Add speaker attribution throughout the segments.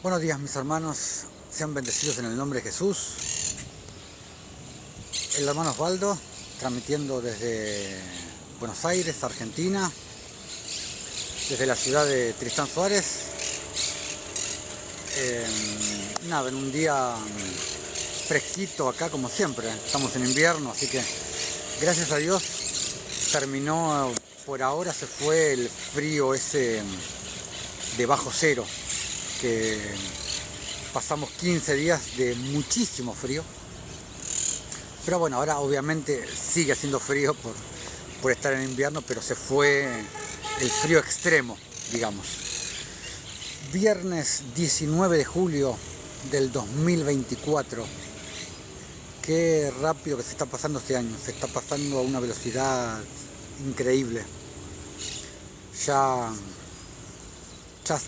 Speaker 1: Buenos días, mis hermanos, sean bendecidos en el nombre de Jesús. El hermano Osvaldo, transmitiendo desde Buenos Aires, Argentina, desde la ciudad de Tristán Suárez. En un día fresquito acá como siempre, estamos en invierno, así que gracias a Dios terminó, por ahora se fue el frío ese de bajo cero, que pasamos 15 días de muchísimo frío, pero bueno, ahora obviamente sigue haciendo frío por estar en invierno, pero se fue el frío extremo, digamos. Viernes 19 de julio del 2024, qué rápido que se está pasando este año, se está pasando a una velocidad increíble. Ya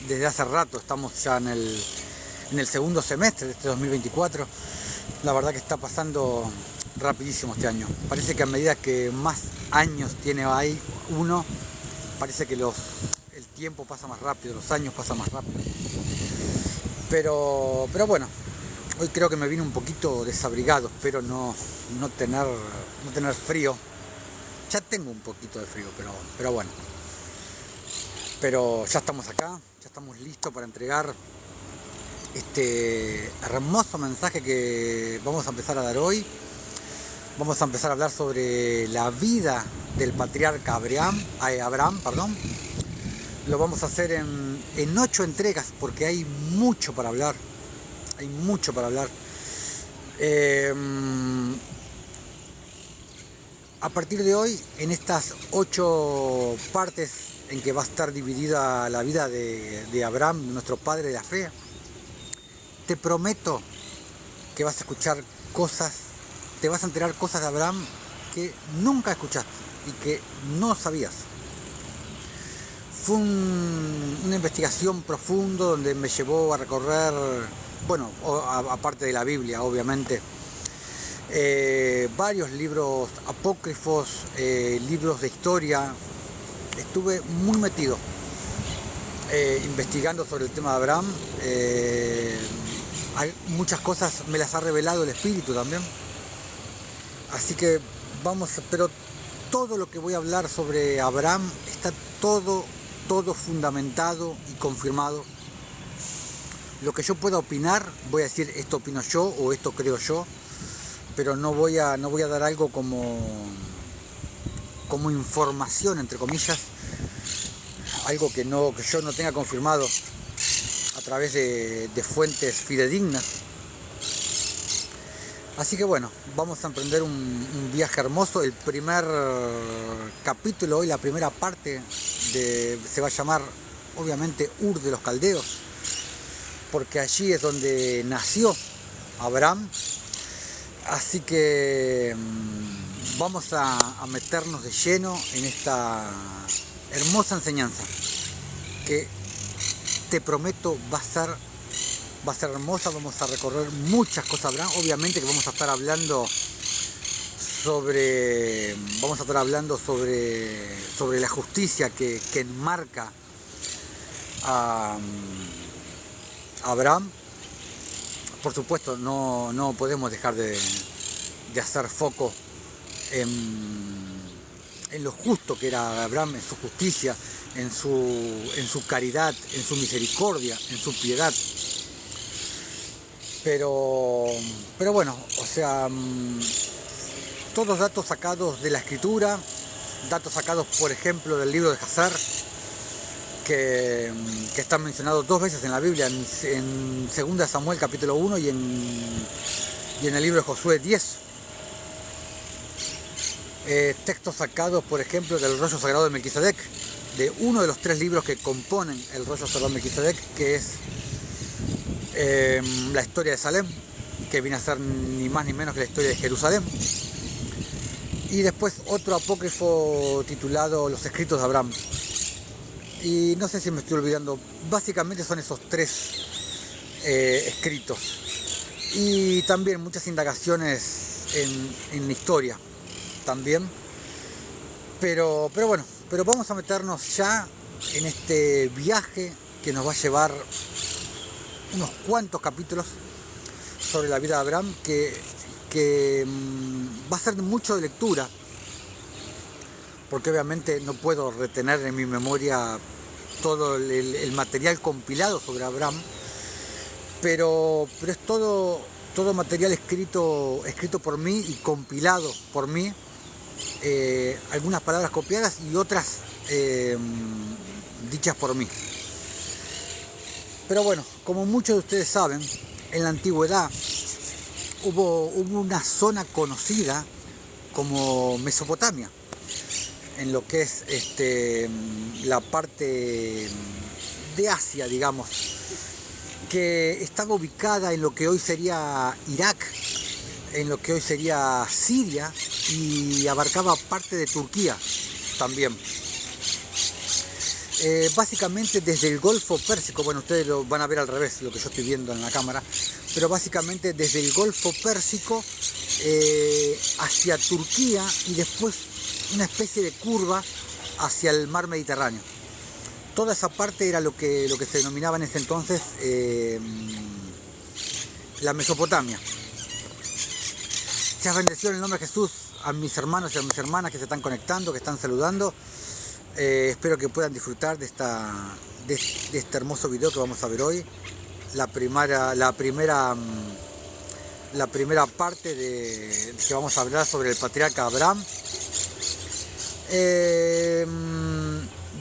Speaker 1: desde hace rato estamos ya en el segundo semestre de este 2024. La verdad que está pasando rapidísimo este año. Parece que a medida que más años tiene ahí uno, parece que el tiempo pasa más rápido, los años pasan más rápido. Pero bueno, hoy creo que me vine un poquito desabrigado, espero no tener frío. Ya tengo un poquito de frío, pero bueno. Pero ya estamos acá, ya estamos listos para entregar este hermoso mensaje que vamos a empezar a dar hoy. Vamos a empezar a hablar sobre la vida del patriarca Abraham. Lo vamos a hacer en 8 entregas porque hay mucho para hablar. Hay mucho para hablar. A partir de hoy, en estas 8 partes en que va a estar dividida la vida de Abraham, nuestro padre de la fe, te prometo que vas a escuchar cosas, te vas a enterar cosas de Abraham que nunca escuchaste y que no sabías. Fue una investigación profunda donde me llevó a recorrer, bueno, aparte de la Biblia, obviamente, varios libros apócrifos, libros de historia. Estuve muy metido investigando sobre el tema de Abraham. Hay muchas cosas me las ha revelado el Espíritu también. Así que pero todo lo que voy a hablar sobre Abraham está todo fundamentado y confirmado. Lo que yo pueda opinar, voy a decir esto opino yo o esto creo yo, pero no voy a dar algo como información, entre comillas, algo que yo no tenga confirmado a través de fuentes fidedignas. Así que bueno, vamos a emprender un viaje hermoso. El primer capítulo hoy, la primera parte, se va a llamar obviamente Ur de los Caldeos, porque allí es donde nació Abraham. Así que vamos a meternos de lleno en esta hermosa enseñanza que te prometo va a ser hermosa. Vamos a recorrer muchas cosas Abraham. Obviamente que vamos a estar hablando sobre la justicia que enmarca a Abraham. Por supuesto, no podemos dejar de hacer foco en lo justo que era Abraham, en su justicia, en su caridad, en su misericordia, en su piedad. Pero bueno, o sea, todos datos sacados de la Escritura, datos sacados, por ejemplo, del libro de Jasar, que están mencionados 2 veces en la Biblia, en 2 Samuel capítulo 1 y en el libro de Josué 10. Textos sacados, por ejemplo, del rollo sagrado de Melquisedec, de uno de los 3 libros que componen el rollo sagrado de Melquisedec, que es la historia de Salem, que viene a ser ni más ni menos que la historia de Jerusalén. Y después otro apócrifo titulado Los Escritos de Abraham. Y no sé si me estoy olvidando, básicamente son esos 3 escritos. Y también muchas indagaciones en la historia también. Pero bueno, vamos a meternos ya en este viaje que nos va a llevar unos cuantos capítulos sobre la vida de Abraham que va a ser mucho de lectura, porque obviamente no puedo retener en mi memoria todo el material compilado sobre Abraham, pero es todo material escrito por mí y compilado por mí, algunas palabras copiadas y otras dichas por mí. Pero bueno, como muchos de ustedes saben, en la antigüedad hubo una zona conocida como Mesopotamia, en lo que es la parte de Asia, digamos, que estaba ubicada en lo que hoy sería Irak, en lo que hoy sería Siria, y abarcaba parte de Turquía también. Básicamente desde el Golfo Pérsico, bueno, ustedes lo van a ver al revés, lo que yo estoy viendo en la cámara, pero básicamente desde el Golfo Pérsico hacia Turquía y después una especie de curva hacia el mar Mediterráneo. Toda esa parte era lo que se denominaba en ese entonces la Mesopotamia. Seas bendecido en el nombre de Jesús a mis hermanos y a mis hermanas que se están conectando, que están saludando. Espero que puedan disfrutar de este hermoso video que vamos a ver hoy. La primera parte de que vamos a hablar sobre el patriarca Abraham.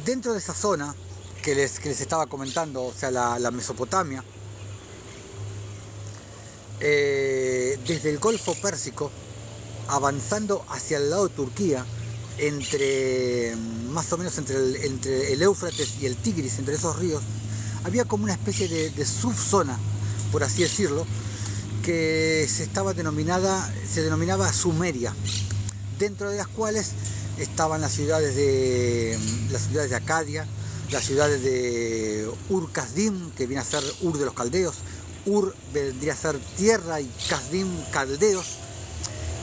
Speaker 1: Dentro de esa zona que les estaba comentando, o sea, la Mesopotamia, desde el Golfo Pérsico, avanzando hacia el lado de Turquía, más o menos entre el Éufrates y el Tigris, entre esos ríos, había como una especie de subzona, por así decirlo, que se denominaba Sumeria, dentro de las cuales estaban las ciudades de Acadia, las ciudades de Ur-Kasdim, que viene a ser Ur de los caldeos. Ur vendría a ser tierra y Kasdim caldeos.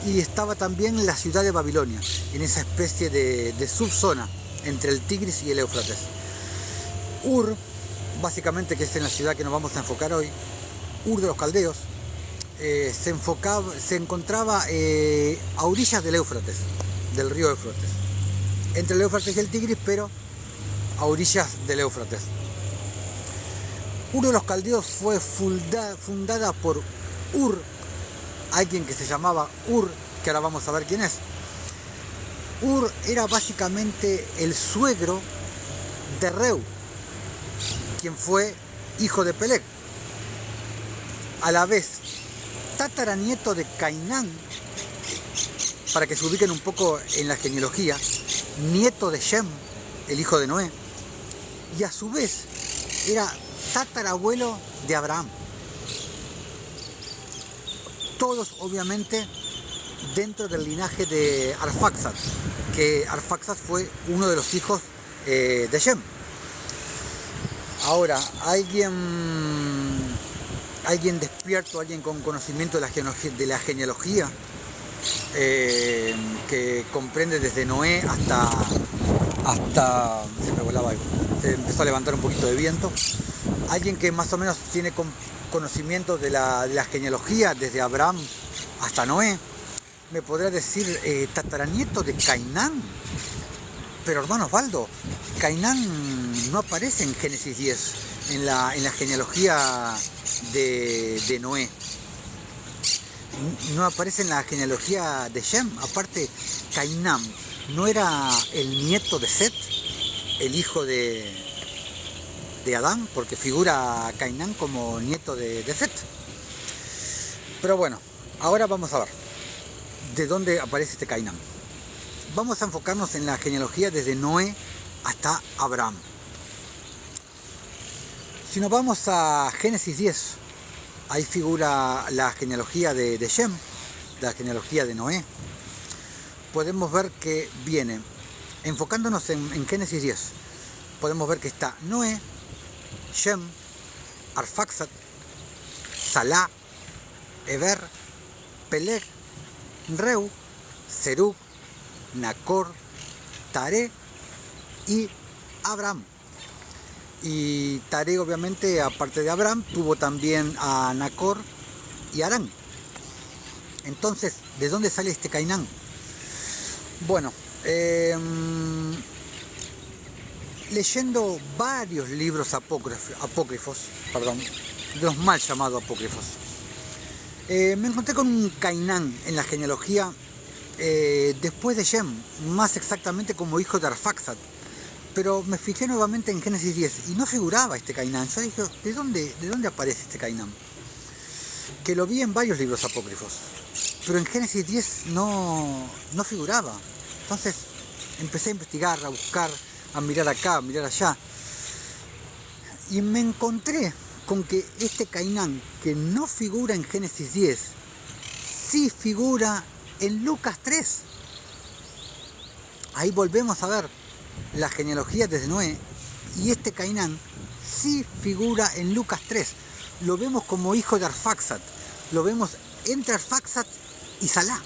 Speaker 1: Y estaba también la ciudad de Babilonia, en esa especie de subzona entre el Tigris y el Éufrates. Ur, básicamente, que es en la ciudad que nos vamos a enfocar hoy, Ur de los caldeos, se encontraba a orillas del Éufrates, del río Éufrates, entre el Éufrates y el Tigris, pero a orillas del Éufrates. Ur de los caldeos fue fundada por Ur, alguien que se llamaba Ur, que ahora vamos a ver quién es. Ur era básicamente el suegro de Reu, quien fue hijo de Peleg. A la vez, tataranieto de Cainán, para que se ubiquen un poco en la genealogía, nieto de Shem, el hijo de Noé, y a su vez era tatarabuelo de Abraham. Todos obviamente dentro del linaje de Arfaxad, que Arfaxad fue uno de los hijos de Shem. Ahora, alguien despierto, alguien con conocimiento de la genealogía, que comprende desde Noé hasta se me volaba algo, se empezó a levantar un poquito de viento, alguien que más o menos tiene conocimiento de la genealogía desde Abraham hasta Noé, me podrá decir tataranieto de Cainán. Pero hermano Osvaldo, Cainán no aparece en Génesis 10, en la genealogía de Noé. No aparece en la genealogía de Shem. Aparte, Cainán no era el nieto de Set, el hijo de Adán, porque figura a Cainán como nieto de Set. Pero bueno, ahora vamos a ver de dónde aparece este Cainán. Vamos a enfocarnos en la genealogía desde Noé hasta Abraham. Si nos vamos a Génesis 10, ahí figura la genealogía de Shem, la genealogía de Noé. Podemos ver que viene, enfocándonos en Génesis 10, podemos ver que está Noé, Shem, Arfaxad, Salá, Eber, Peleg, Reu, Serug, Nacor, Taré y Abraham. Y Taré, obviamente, aparte de Abraham, tuvo también a Nacor y Harán. Entonces, ¿de dónde sale este Cainán? Bueno, leyendo varios libros apócrifos, de los mal llamados apócrifos, me encontré con un Cainán en la genealogía después de Shem, más exactamente como hijo de Arfaxad. Pero me fijé nuevamente en Génesis 10 y no figuraba este Cainán. Yo dije, ¿de dónde aparece este Cainán? Que lo vi en varios libros apócrifos, pero en Génesis 10 no figuraba. Entonces empecé a investigar, a buscar, a mirar acá, a mirar allá. Y me encontré con que este Cainán, que no figura en Génesis 10, sí figura en Lucas 3. Ahí volvemos a ver la genealogía desde Noé, y este Cainán sí figura en Lucas 3. Lo vemos como hijo de Arfaxad, lo vemos entre Arfaxad y Salá.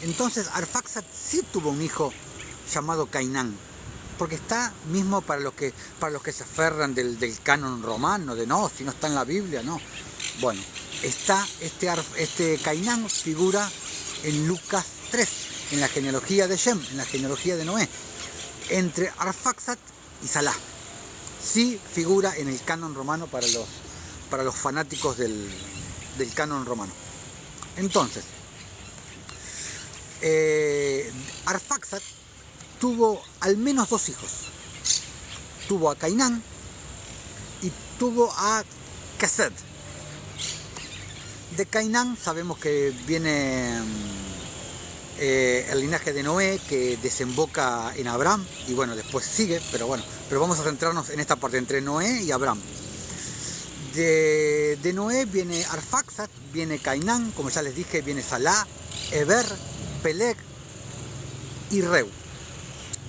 Speaker 1: Entonces Arfaxad sí tuvo un hijo llamado Cainán, porque está mismo para los que se aferran del canon romano, de no, si no está en la Biblia, no. Bueno, está este Cainán figura en Lucas 3, en la genealogía de Shem, en la genealogía de Noé, entre Arfaxad y Salá. Sí figura en el canon romano para los fanáticos del canon romano. Entonces, Arfaxad tuvo al menos 2 hijos. Tuvo a Cainán y tuvo a Kesed. De Cainán sabemos que viene el linaje de Noé, que desemboca en Abraham, y bueno, después sigue, pero vamos a centrarnos en esta parte, entre Noé y Abraham. De Noé viene Arfaxad, viene Cainán, como ya les dije, viene Salá, Eber, Peleg y Reu.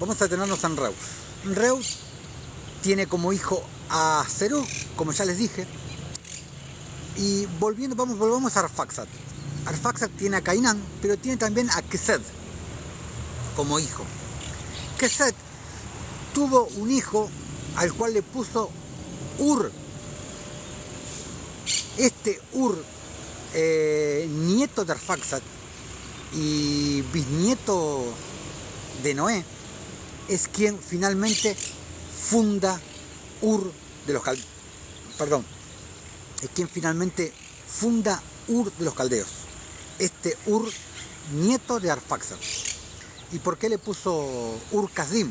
Speaker 1: Vamos a detenernos en Reu. Reu tiene como hijo a Serug, como ya les dije, y volvamos a Arfaxad. Arfaxad tiene a Cainán, pero tiene también a Kesed como hijo. Kesed tuvo un hijo al cual le puso Ur. Este Ur, nieto de Arfaxad y bisnieto de Noé, es quien finalmente funda Ur de los Caldeos. Es quien finalmente funda Ur de los Caldeos. Este Ur, nieto de Arfaxad. ¿Y por qué le puso Ur Kasdim?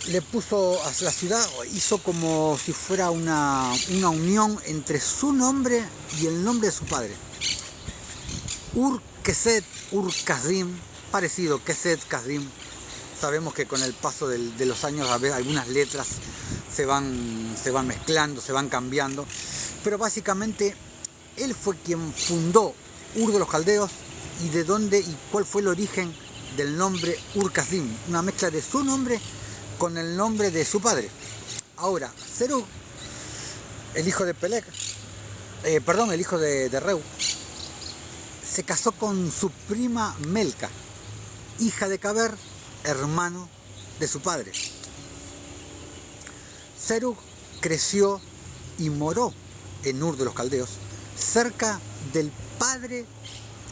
Speaker 1: Le puso a la ciudad, hizo como si fuera una unión entre su nombre y el nombre de su padre. Ur Kesed, Ur Kasdim, parecido, Kesed, Kasdim. Sabemos que con el paso de los años a ver, algunas letras se van mezclando, se van cambiando, pero básicamente él fue quien fundó Ur de los Caldeos, y de dónde y cuál fue el origen del nombre Ur Kasdim, una mezcla de su nombre con el nombre de su padre. Ahora, Serug, el hijo de Peleg, el hijo de Reu, se casó con su prima Melca, hija de Caber, hermano de su padre. Serug creció y moró en Ur de los Caldeos, cerca del padre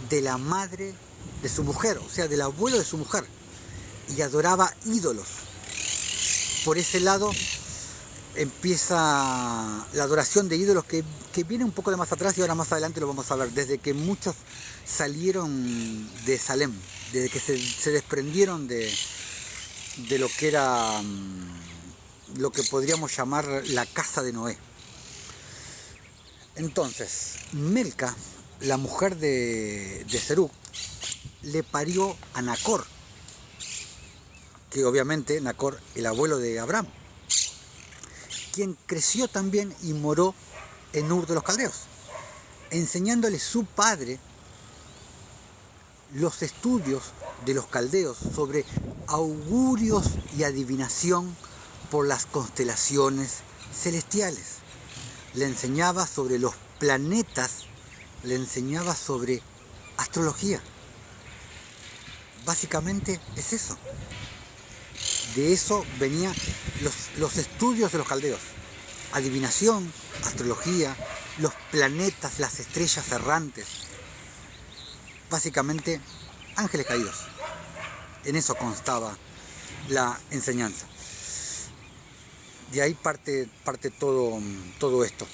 Speaker 1: de la madre de su mujer, o sea, del abuelo de su mujer, y adoraba ídolos. Por ese lado empieza la adoración de ídolos que viene un poco de más atrás, y ahora más adelante lo vamos a ver, desde que muchos salieron de Salem, desde que se desprendieron de lo que era lo que podríamos llamar la casa de Noé. Entonces, Melca, la mujer de Serug, le parió a Nacor, que obviamente Nacor, el abuelo de Abraham, quien creció también y moró en Ur de los Caldeos, enseñándole su padre los estudios de los caldeos sobre augurios y adivinación por las constelaciones celestiales. Le enseñaba sobre los planetas, le enseñaba sobre astrología. Básicamente es eso. De eso venían los estudios de los caldeos. Adivinación, astrología, los planetas, las estrellas errantes. Básicamente, ángeles caídos. En eso constaba la enseñanza. De ahí parte todo esto.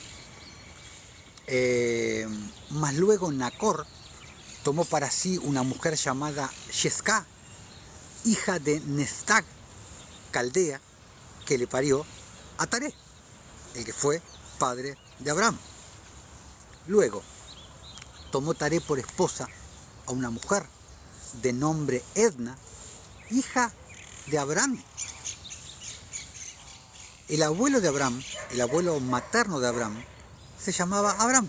Speaker 1: Más luego Nacor tomó para sí una mujer llamada Shesca, hija de Nestag, Caldea, que le parió a Taré, el que fue padre de Abraham. Luego tomó Taré por esposa a una mujer de nombre Edna, hija de Abraham. El abuelo de Abraham, el abuelo materno de Abraham, se llamaba Abraham.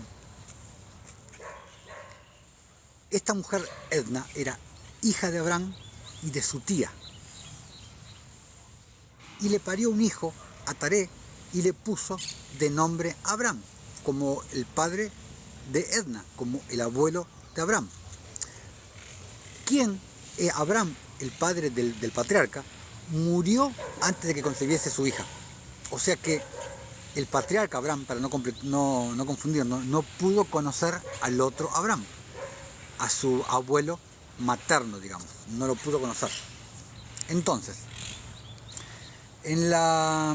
Speaker 1: Esta mujer Edna era hija de Abraham y de su tía. Y le parió un hijo a Taré y le puso de nombre Abraham, como el padre de Edna, como el abuelo de Abraham. Quien, Abraham, el padre del patriarca, murió antes de que concibiese su hija. O sea que el patriarca Abraham, para no confundirnos, no pudo conocer al otro Abraham, a su abuelo materno, digamos, no lo pudo conocer. Entonces, en la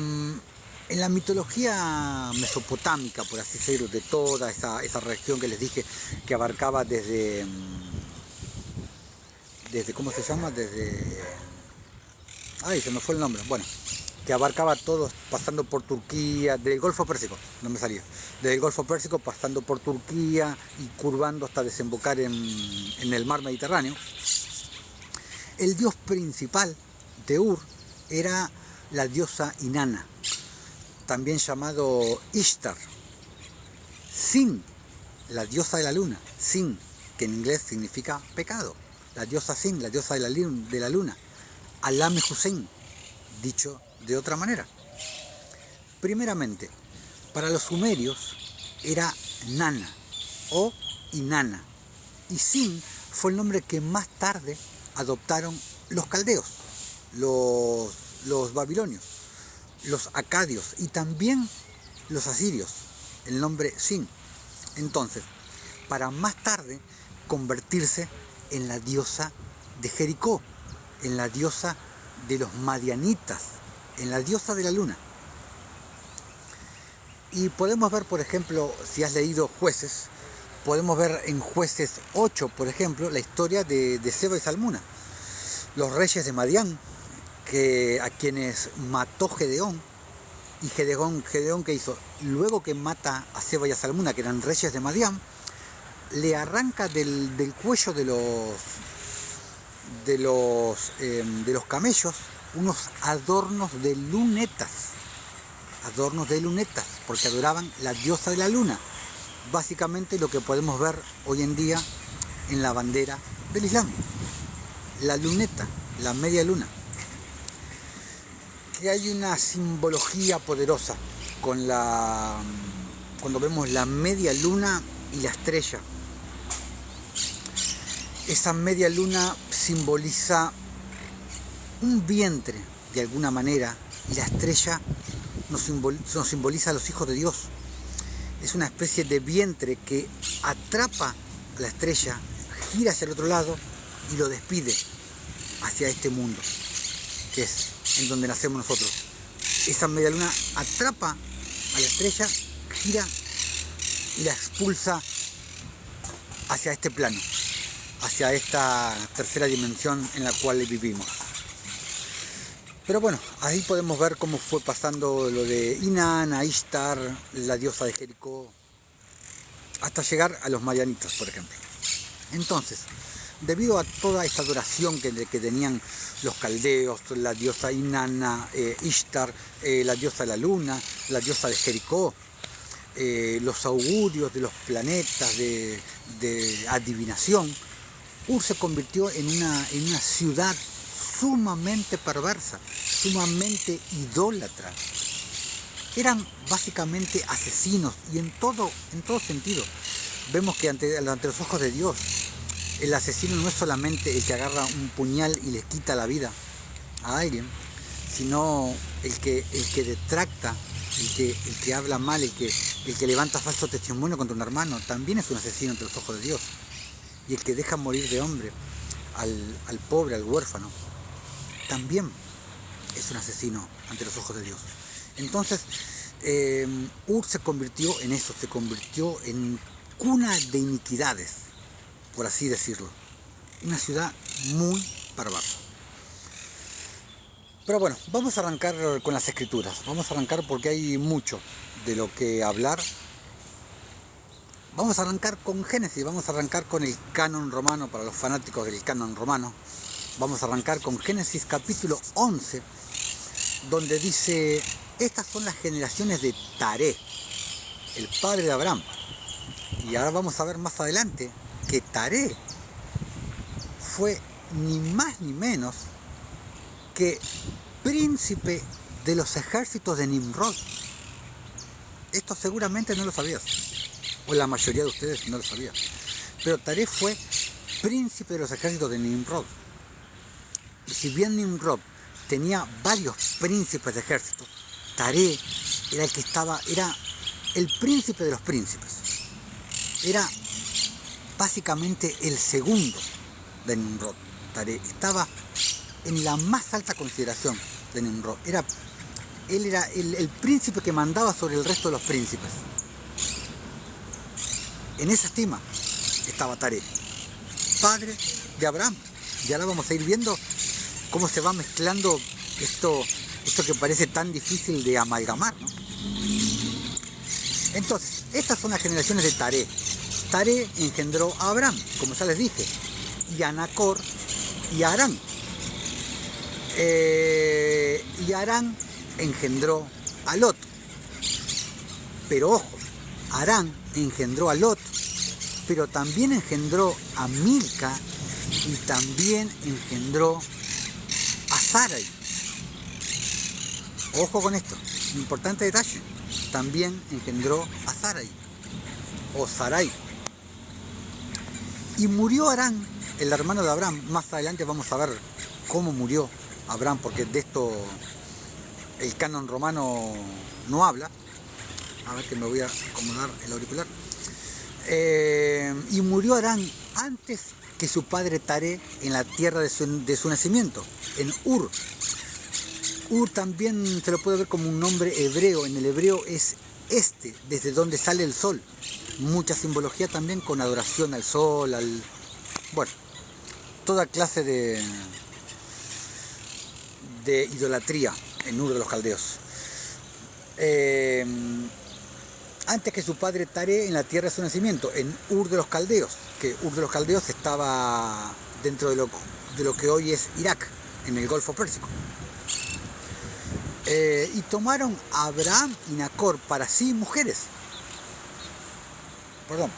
Speaker 1: mitología mesopotámica, por así decirlo, de toda esa región que les dije, que abarcaba desde ¿cómo se llama? Ay, se me fue el nombre. Bueno, que abarcaba todo, pasando por Turquía, del Golfo Pérsico, no me salía. Del Golfo Pérsico, pasando por Turquía y curvando hasta desembocar en el mar Mediterráneo. El dios principal de Ur era la diosa Inanna, también llamado Ishtar. Sin, la diosa de la luna. Sin, que en inglés significa pecado. La diosa Sin, la diosa de la luna. Alame Hussein, dicho de otra manera. Primeramente, para los sumerios era Nana o Inanna. Y Sin fue el nombre que más tarde adoptaron los caldeos, los babilonios, los acadios y también los asirios, el nombre Sin. Entonces, para más tarde convertirse en la diosa de Jericó, en la diosa de los madianitas, en la diosa de la luna. Y podemos ver, por ejemplo, si has leído Jueces, podemos ver en Jueces 8, por ejemplo, la historia de Seba y Salmuna, los reyes de Madián, a quienes mató Gedeón. Y Gedeón, ¿qué hizo? Luego que mata a Seba y a Salmuna, que eran reyes de Madián, le arranca del cuello de los camellos unos adornos de lunetas, porque adoraban la diosa de la luna, básicamente lo que podemos ver hoy en día en la bandera del Islam, la luneta, la media luna. Que hay una simbología poderosa cuando vemos la media luna y la estrella. Esa media luna simboliza un vientre de alguna manera y la estrella nos simboliza a los hijos de Dios. Es una especie de vientre que atrapa a la estrella, gira hacia el otro lado y lo despide hacia este mundo, que es en donde nacemos nosotros. Esa media luna atrapa a la estrella, gira y la expulsa hacia este plano, hacia esta tercera dimensión en la cual vivimos. Pero bueno, ahí podemos ver cómo fue pasando lo de Inanna, Ishtar, la diosa de Jericó, hasta llegar a los madianitas, por ejemplo. Entonces, debido a toda esta adoración que tenían los caldeos, la diosa Inanna, Ishtar, la diosa de la luna, la diosa de Jericó, los augurios de los planetas, de adivinación, Ur se convirtió en una ciudad sumamente perversa, sumamente idólatra. Eran básicamente asesinos y en todo sentido. Vemos que ante los ojos de Dios, el asesino no es solamente el que agarra un puñal y les quita la vida a alguien, sino el que detracta, el que habla mal, el que levanta falso testimonio contra un hermano, también es un asesino ante los ojos de Dios. Y el que deja morir de hambre al pobre, al huérfano, también es un asesino ante los ojos de Dios. Entonces, Ur se convirtió en eso, se convirtió en cuna de iniquidades, por así decirlo. Una ciudad muy perversa. Pero bueno, vamos a arrancar con las escrituras. Vamos a arrancar porque hay mucho de lo que hablar. Vamos a arrancar con Génesis, vamos a arrancar con el canon romano, para los fanáticos del canon romano. Vamos a arrancar con Génesis capítulo 11, donde dice: estas son las generaciones de Taré, el padre de Abraham. Y ahora vamos a ver más adelante que Taré fue ni más ni menos que príncipe de los ejércitos de Nimrod. Esto seguramente no lo sabías, o la mayoría de ustedes no lo sabía. Pero Taré fue príncipe de los ejércitos de Nimrod. Y si bien Nimrod tenía varios príncipes de ejércitos, Taré era el príncipe de los príncipes. Era básicamente el segundo de Nimrod. Taré estaba en la más alta consideración de Nimrod. Él era el príncipe que mandaba sobre el resto de los príncipes. En esa estima estaba Taré, padre de Abraham. Y ahora vamos a ir viendo cómo se va mezclando esto que parece tan difícil de amalgamar, ¿no? Entonces, estas son las generaciones de Taré. Taré engendró a Abraham, como ya les dije, y a Nacor y a Harán. Y Harán engendró a Lot. Pero ojo, Harán engendró a Lot, pero también engendró a Milca y también engendró a Sarai. Ojo con esto, importante detalle. También engendró a Sarai o Sarai. Y murió Harán, el hermano de Abraham. Más adelante vamos a ver cómo murió Abraham, porque de esto el canon romano no habla. A ver, que me voy a acomodar el auricular. Y murió Harán antes que su padre Taré en la tierra de su nacimiento, en Ur. Ur también se lo puede ver como un nombre hebreo. En el hebreo es desde donde sale el sol. Mucha simbología también con adoración al sol, bueno, toda clase de idolatría en Ur de los Caldeos. Antes que su padre Taré en la tierra de su nacimiento, en Ur de los Caldeos, que Ur de los Caldeos estaba dentro de lo que hoy es Irak, en el Golfo Pérsico. Y tomaron a Abraham y Nacor para sí mujeres. Perdón.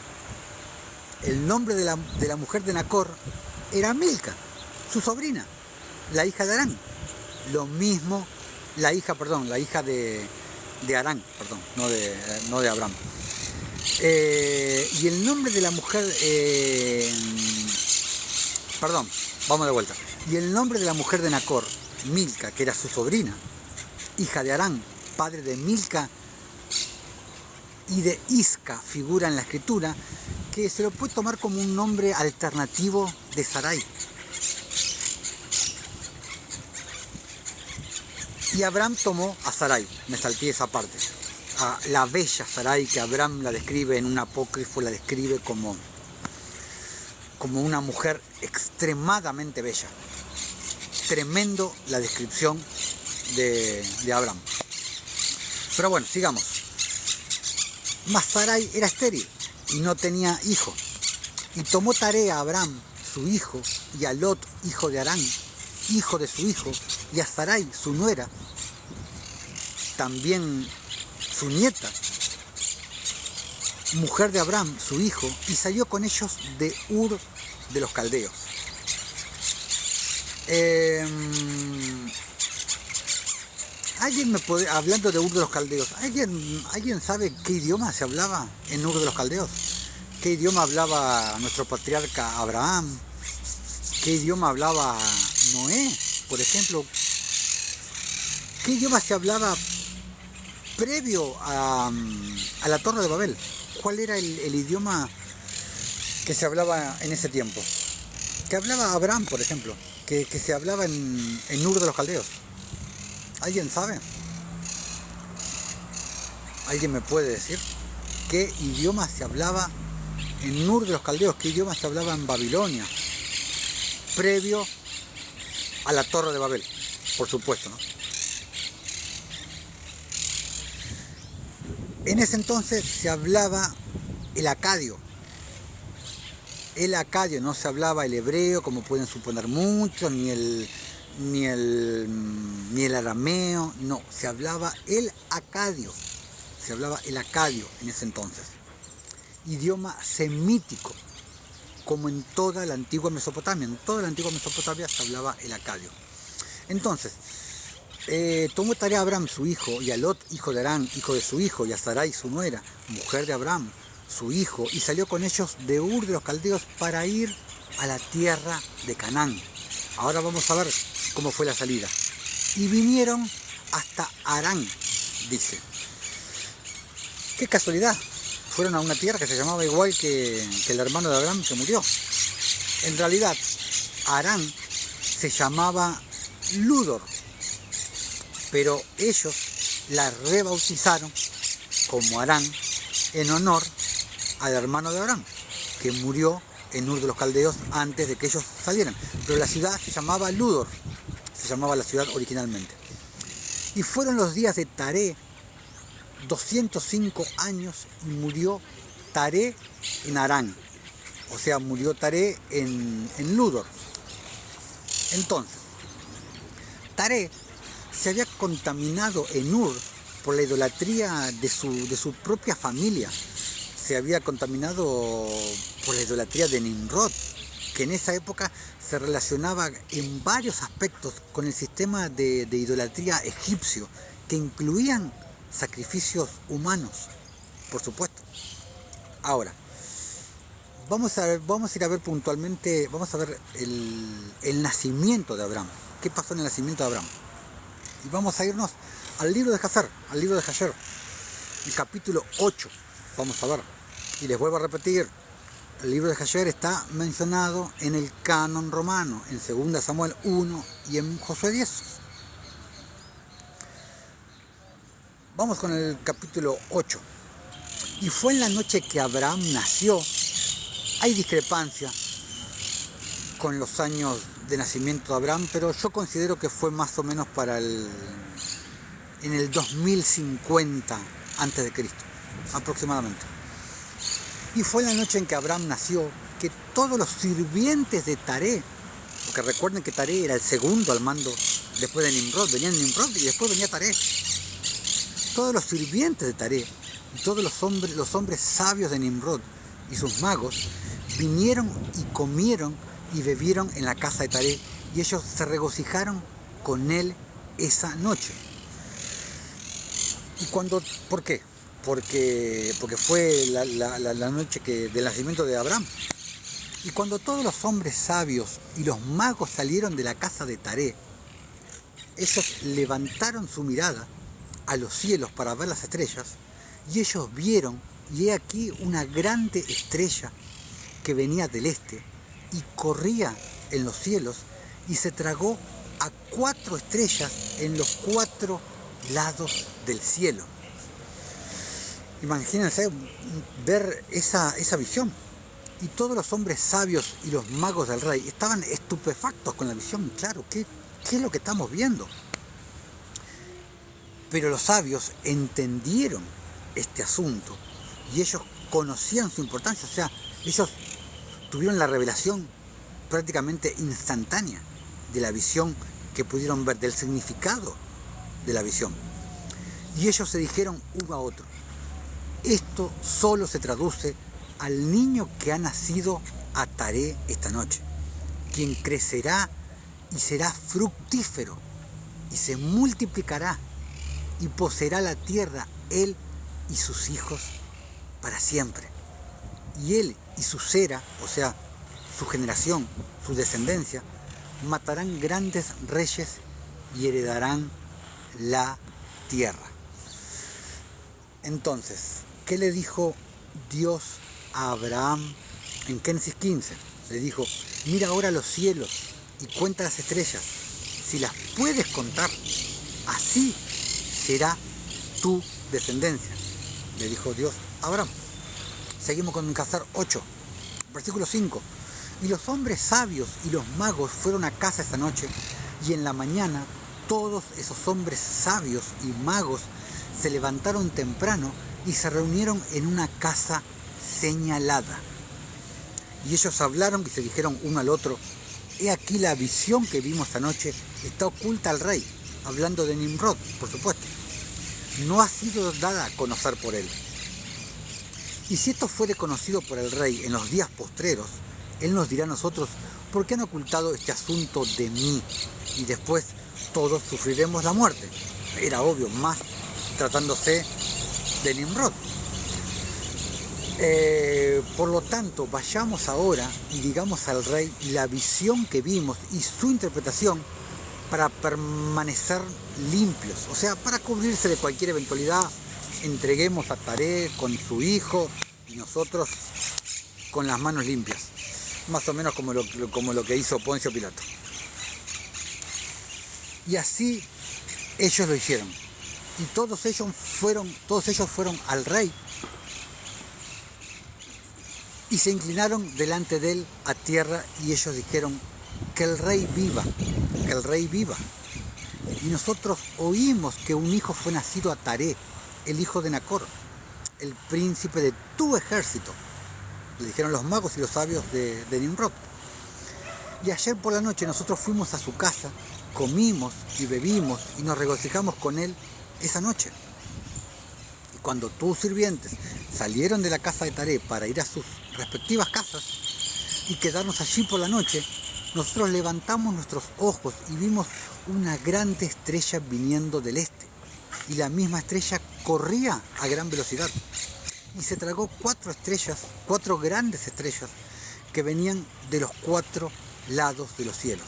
Speaker 1: El nombre de la mujer de Nacor era Milca, su sobrina, la hija de Harán. Lo mismo, la hija de Harán, perdón, no de Abraham. Y el nombre de la mujer, vamos de vuelta. Y el nombre de la mujer de Nacor, Milca, que era su sobrina, hija de Harán, padre de Milca y de Isca, figura en la escritura, que se lo puede tomar como un nombre alternativo de Sarai. Y Abraham tomó a Sarai, me salté esa parte, a la bella Sarai, que Abraham la describe en un apócrifo, la describe como una mujer extremadamente bella. Tremendo la descripción de Abraham. Pero bueno, sigamos. Mas Sarai era estéril y no tenía hijo. Y tomó Taré a Abraham, su hijo, y a Lot, hijo de Harán, hijo de su hijo, y a Sarai, su nuera, también su nieta, mujer de Abraham, su hijo, y salió con ellos de Ur de los Caldeos. Hablando de Ur de los Caldeos, ¿alguien sabe qué idioma se hablaba en Ur de los Caldeos? ¿Qué idioma hablaba nuestro patriarca Abraham? ¿Qué idioma hablaba Noé, por ejemplo? ¿Qué idioma se hablaba previo a la Torre de Babel? ¿Cuál era el idioma que se hablaba en ese tiempo? Que hablaba Abraham, por ejemplo, que se hablaba en Ur de los Caldeos. ¿Alguien sabe? ¿Alguien me puede decir qué idioma se hablaba en Ur de los Caldeos? ¿Qué idioma se hablaba en Babilonia? Previo a la Torre de Babel, por supuesto, ¿no? En ese entonces se hablaba el acadio. El acadio, no se hablaba el hebreo, como pueden suponer muchos, ni el arameo, no, se hablaba el acadio. Se hablaba el acadio en ese entonces. Idioma semítico, como en toda la antigua Mesopotamia. En toda la antigua Mesopotamia se hablaba el acadio. Entonces, tomó tarea a Abraham su hijo, y a Lot, hijo de Harán, hijo de su hijo, y a Sarai su nuera, mujer de Abraham, su hijo, y salió con ellos de Ur de los Caldeos para ir a la tierra de Canaán. Ahora vamos a ver cómo fue la salida. Y vinieron hasta Harán, dice. Qué casualidad, fueron a una tierra que se llamaba igual que el hermano de Abraham que murió. En realidad, Harán se llamaba Ludor, pero ellos la rebautizaron como Harán en honor al hermano de Abraham, que murió en Ur de los Caldeos antes de que ellos salieran. Pero la ciudad se llamaba Ludor, se llamaba la ciudad originalmente. Y fueron los días de Taré, 205 años, y murió Taré en Harán. O sea, murió Taré en Ludor. Entonces, Taré se había contaminado en Ur por la idolatría de su propia familia. Se había contaminado por la idolatría de Nimrod, que en esa época se relacionaba en varios aspectos con el sistema de idolatría egipcio, que incluían sacrificios humanos, por supuesto. Ahora, vamos a ir a ver puntualmente, vamos a ver el nacimiento de Abraham. ¿Qué pasó en el nacimiento de Abraham? Y vamos a irnos al libro de Jasher, el capítulo 8. Vamos a ver. Y les vuelvo a repetir, el libro de Jasher está mencionado en el canon romano, en 2 Samuel 1 y en Josué 10. Vamos con el capítulo 8. Y fue en la noche que Abraham nació. Hay discrepancia con los años de nacimiento de Abraham, pero yo considero que fue más o menos en el 2050 a.C., aproximadamente. Y fue la noche en que Abraham nació, que todos los sirvientes de Taré, porque recuerden que Taré era el segundo al mando después de Nimrod, venía Nimrod y después venía Taré. Todos los sirvientes de Taré y todos los hombres sabios de Nimrod y sus magos vinieron y comieron y bebieron en la casa de Taré, y ellos se regocijaron con él esa noche. ¿Y por qué? Porque fue la noche del nacimiento de Abraham. Y cuando todos los hombres sabios y los magos salieron de la casa de Taré, ellos levantaron su mirada a los cielos para ver las estrellas, y ellos vieron, y he aquí una grande estrella que venía del este y corría en los cielos y se tragó a 4 estrellas en los 4 lados del cielo. Imagínense ver esa visión. Y todos los hombres sabios y los magos del rey estaban estupefactos con la visión. Claro, ¿qué es lo que estamos viendo? Pero los sabios entendieron este asunto y ellos conocían su importancia. O sea, ellos tuvieron la revelación prácticamente instantánea de la visión que pudieron ver, del significado de la visión. Y ellos se dijeron uno a otro: esto solo se traduce al niño que ha nacido a Taré esta noche, quien crecerá y será fructífero y se multiplicará y poseerá la tierra, él y sus hijos para siempre. Y él y su cera, o sea, su generación, su descendencia, matarán grandes reyes y heredarán la tierra. Entonces, ¿qué le dijo Dios a Abraham en Génesis 15? Le dijo, mira ahora los cielos y cuenta las estrellas, si las puedes contar, así será tu descendencia, le dijo Dios a Abraham. Seguimos con Cazar 8, versículo 5. Y los hombres sabios y los magos fueron a casa esa noche, y en la mañana todos esos hombres sabios y magos se levantaron temprano y se reunieron en una casa señalada. Y ellos hablaron y se dijeron uno al otro, he aquí la visión que vimos anoche está oculta al rey, hablando de Nimrod, por supuesto. No ha sido dada a conocer por él. Y si esto fuere conocido por el rey en los días postreros, él nos dirá a nosotros, ¿por qué han ocultado este asunto de mí? Y después todos sufriremos la muerte. Era obvio, más tratándose de Nimrod. Por lo tanto, vayamos ahora y digamos al rey la visión que vimos y su interpretación para permanecer limpios, o sea, para cubrirse de cualquier eventualidad. Entreguemos a Taré con su hijo y nosotros con las manos limpias, más o menos como lo que hizo Poncio Pilato. Y así ellos lo hicieron, y todos ellos fueron al rey y se inclinaron delante de él a tierra, y ellos dijeron, que el rey viva, que el rey viva. Y nosotros oímos que un hijo fue nacido a Taré, el hijo de Nacor, el príncipe de tu ejército, le dijeron los magos y los sabios de Nimrod. Y ayer por la noche nosotros fuimos a su casa, comimos y bebimos y nos regocijamos con él esa noche. Y cuando tus sirvientes salieron de la casa de Taré para ir a sus respectivas casas y quedarnos allí por la noche, nosotros levantamos nuestros ojos y vimos una grande estrella viniendo del este. Y la misma estrella corría a gran velocidad. Y se tragó 4 grandes estrellas que venían de los 4 lados de los cielos.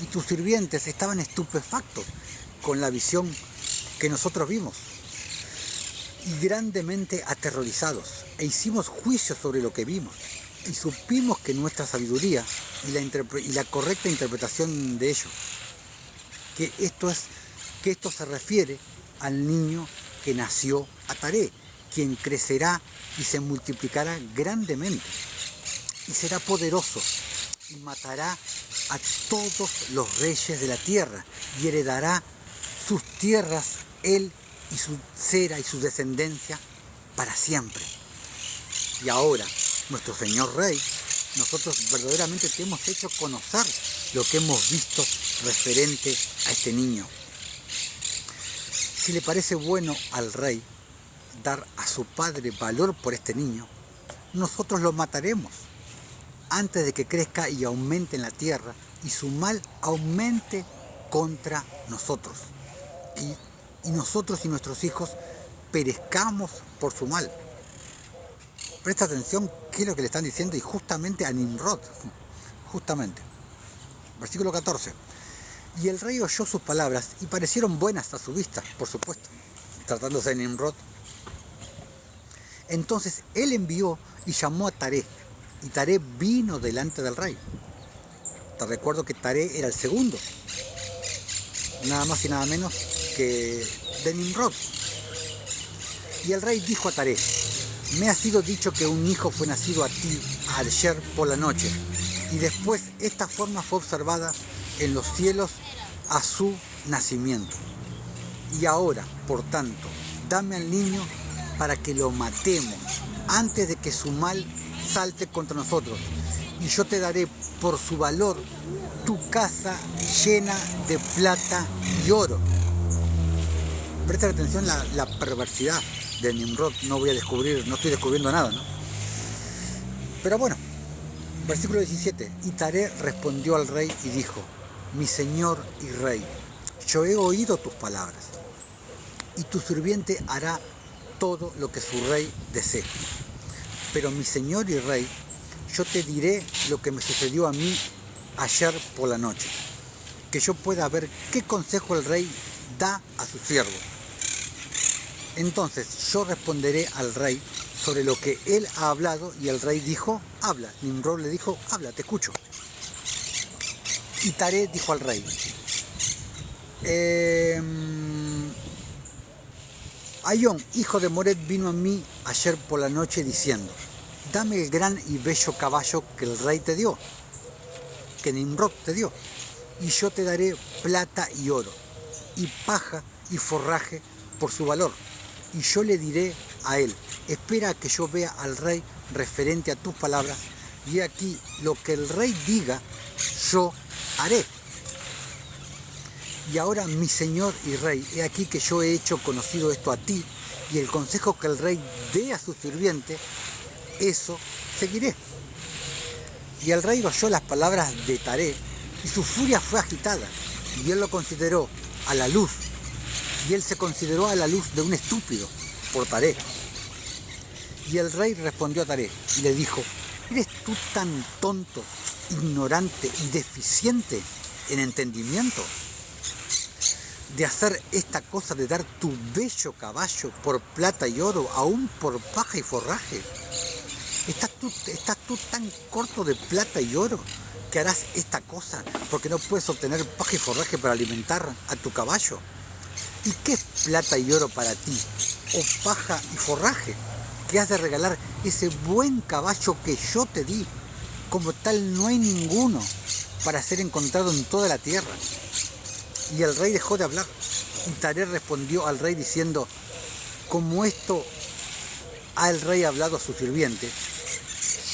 Speaker 1: Y tus sirvientes estaban estupefactos con la visión que nosotros vimos, y grandemente aterrorizados, e hicimos juicio sobre lo que vimos, y supimos que nuestra sabiduría y la correcta interpretación de ello, que esto se refiere al niño que nació a Taré, quien crecerá y se multiplicará grandemente, y será poderoso, y matará a todos los reyes de la tierra, y heredará sus tierras él y su cera y su descendencia para siempre. Y ahora, nuestro Señor Rey, nosotros verdaderamente te hemos hecho conocer lo que hemos visto referente a este niño. Si le parece bueno al rey dar a su padre valor por este niño, nosotros lo mataremos antes de que crezca y aumente en la tierra y su mal aumente contra nosotros. Y nosotros y nuestros hijos perezcamos por su mal. Presta atención qué es lo que le están diciendo, y justamente a Nimrod, justamente. Versículo 14. Y el rey oyó sus palabras y parecieron buenas a su vista, por supuesto, tratándose de Nimrod. Entonces él envió y llamó a Taré, y Taré vino delante del rey. Te recuerdo que Taré era el segundo, nada más y nada menos que de Nimrod. Y el rey dijo a Taré, me ha sido dicho que un hijo fue nacido a ti ayer por la noche, y después esta forma fue observada en los cielos a su nacimiento. Y ahora, por tanto, dame al niño para que lo matemos antes de que su mal salte contra nosotros, y yo te daré por su valor tu casa llena de plata y oro. Presta atención la perversidad de Nimrod. No estoy descubriendo nada, ¿no? Pero bueno, versículo 17. Y Taré respondió al rey y dijo, mi señor y rey, yo he oído tus palabras, y tu sirviente hará todo lo que su rey desee. Pero mi señor y rey, yo te diré lo que me sucedió a mí ayer por la noche, que yo pueda ver qué consejo el rey da a su siervo. Entonces yo responderé al rey sobre lo que él ha hablado, y el rey dijo, habla. Nimrod le dijo, habla, te escucho. Y Taré dijo al rey, Aión, hijo de Mored, vino a mí ayer por la noche diciendo, dame el gran y bello caballo que el rey te dio, que Nimrod te dio, y yo te daré plata y oro, y paja y forraje por su valor. Y yo le diré a él, espera a que yo vea al rey referente a tus palabras, y aquí lo que el rey diga, yo haré. Y ahora, mi señor y rey, he aquí que yo he hecho conocido esto a ti, y el consejo que el rey dé a su sirviente, eso seguiré. Y el rey oyó las palabras de Taré, y su furia fue agitada, y él lo consideró a la luz, y él se consideró a la luz de un estúpido por Taré. Y el rey respondió a Taré, y le dijo, ¿eres tú tan tonto, ignorante y deficiente en entendimiento, de hacer esta cosa de dar tu bello caballo por plata y oro, aún por paja y forraje? ¿Estás tú tan corto de plata y oro que harás esta cosa porque no puedes obtener paja y forraje para alimentar a tu caballo? ¿Y qué es plata y oro para ti, o paja y forraje, que has de regalar ese buen caballo que yo te di? Como tal no hay ninguno para ser encontrado en toda la tierra. Y el rey dejó de hablar. Y Taré respondió al rey diciendo, como esto ha el rey hablado a su sirviente,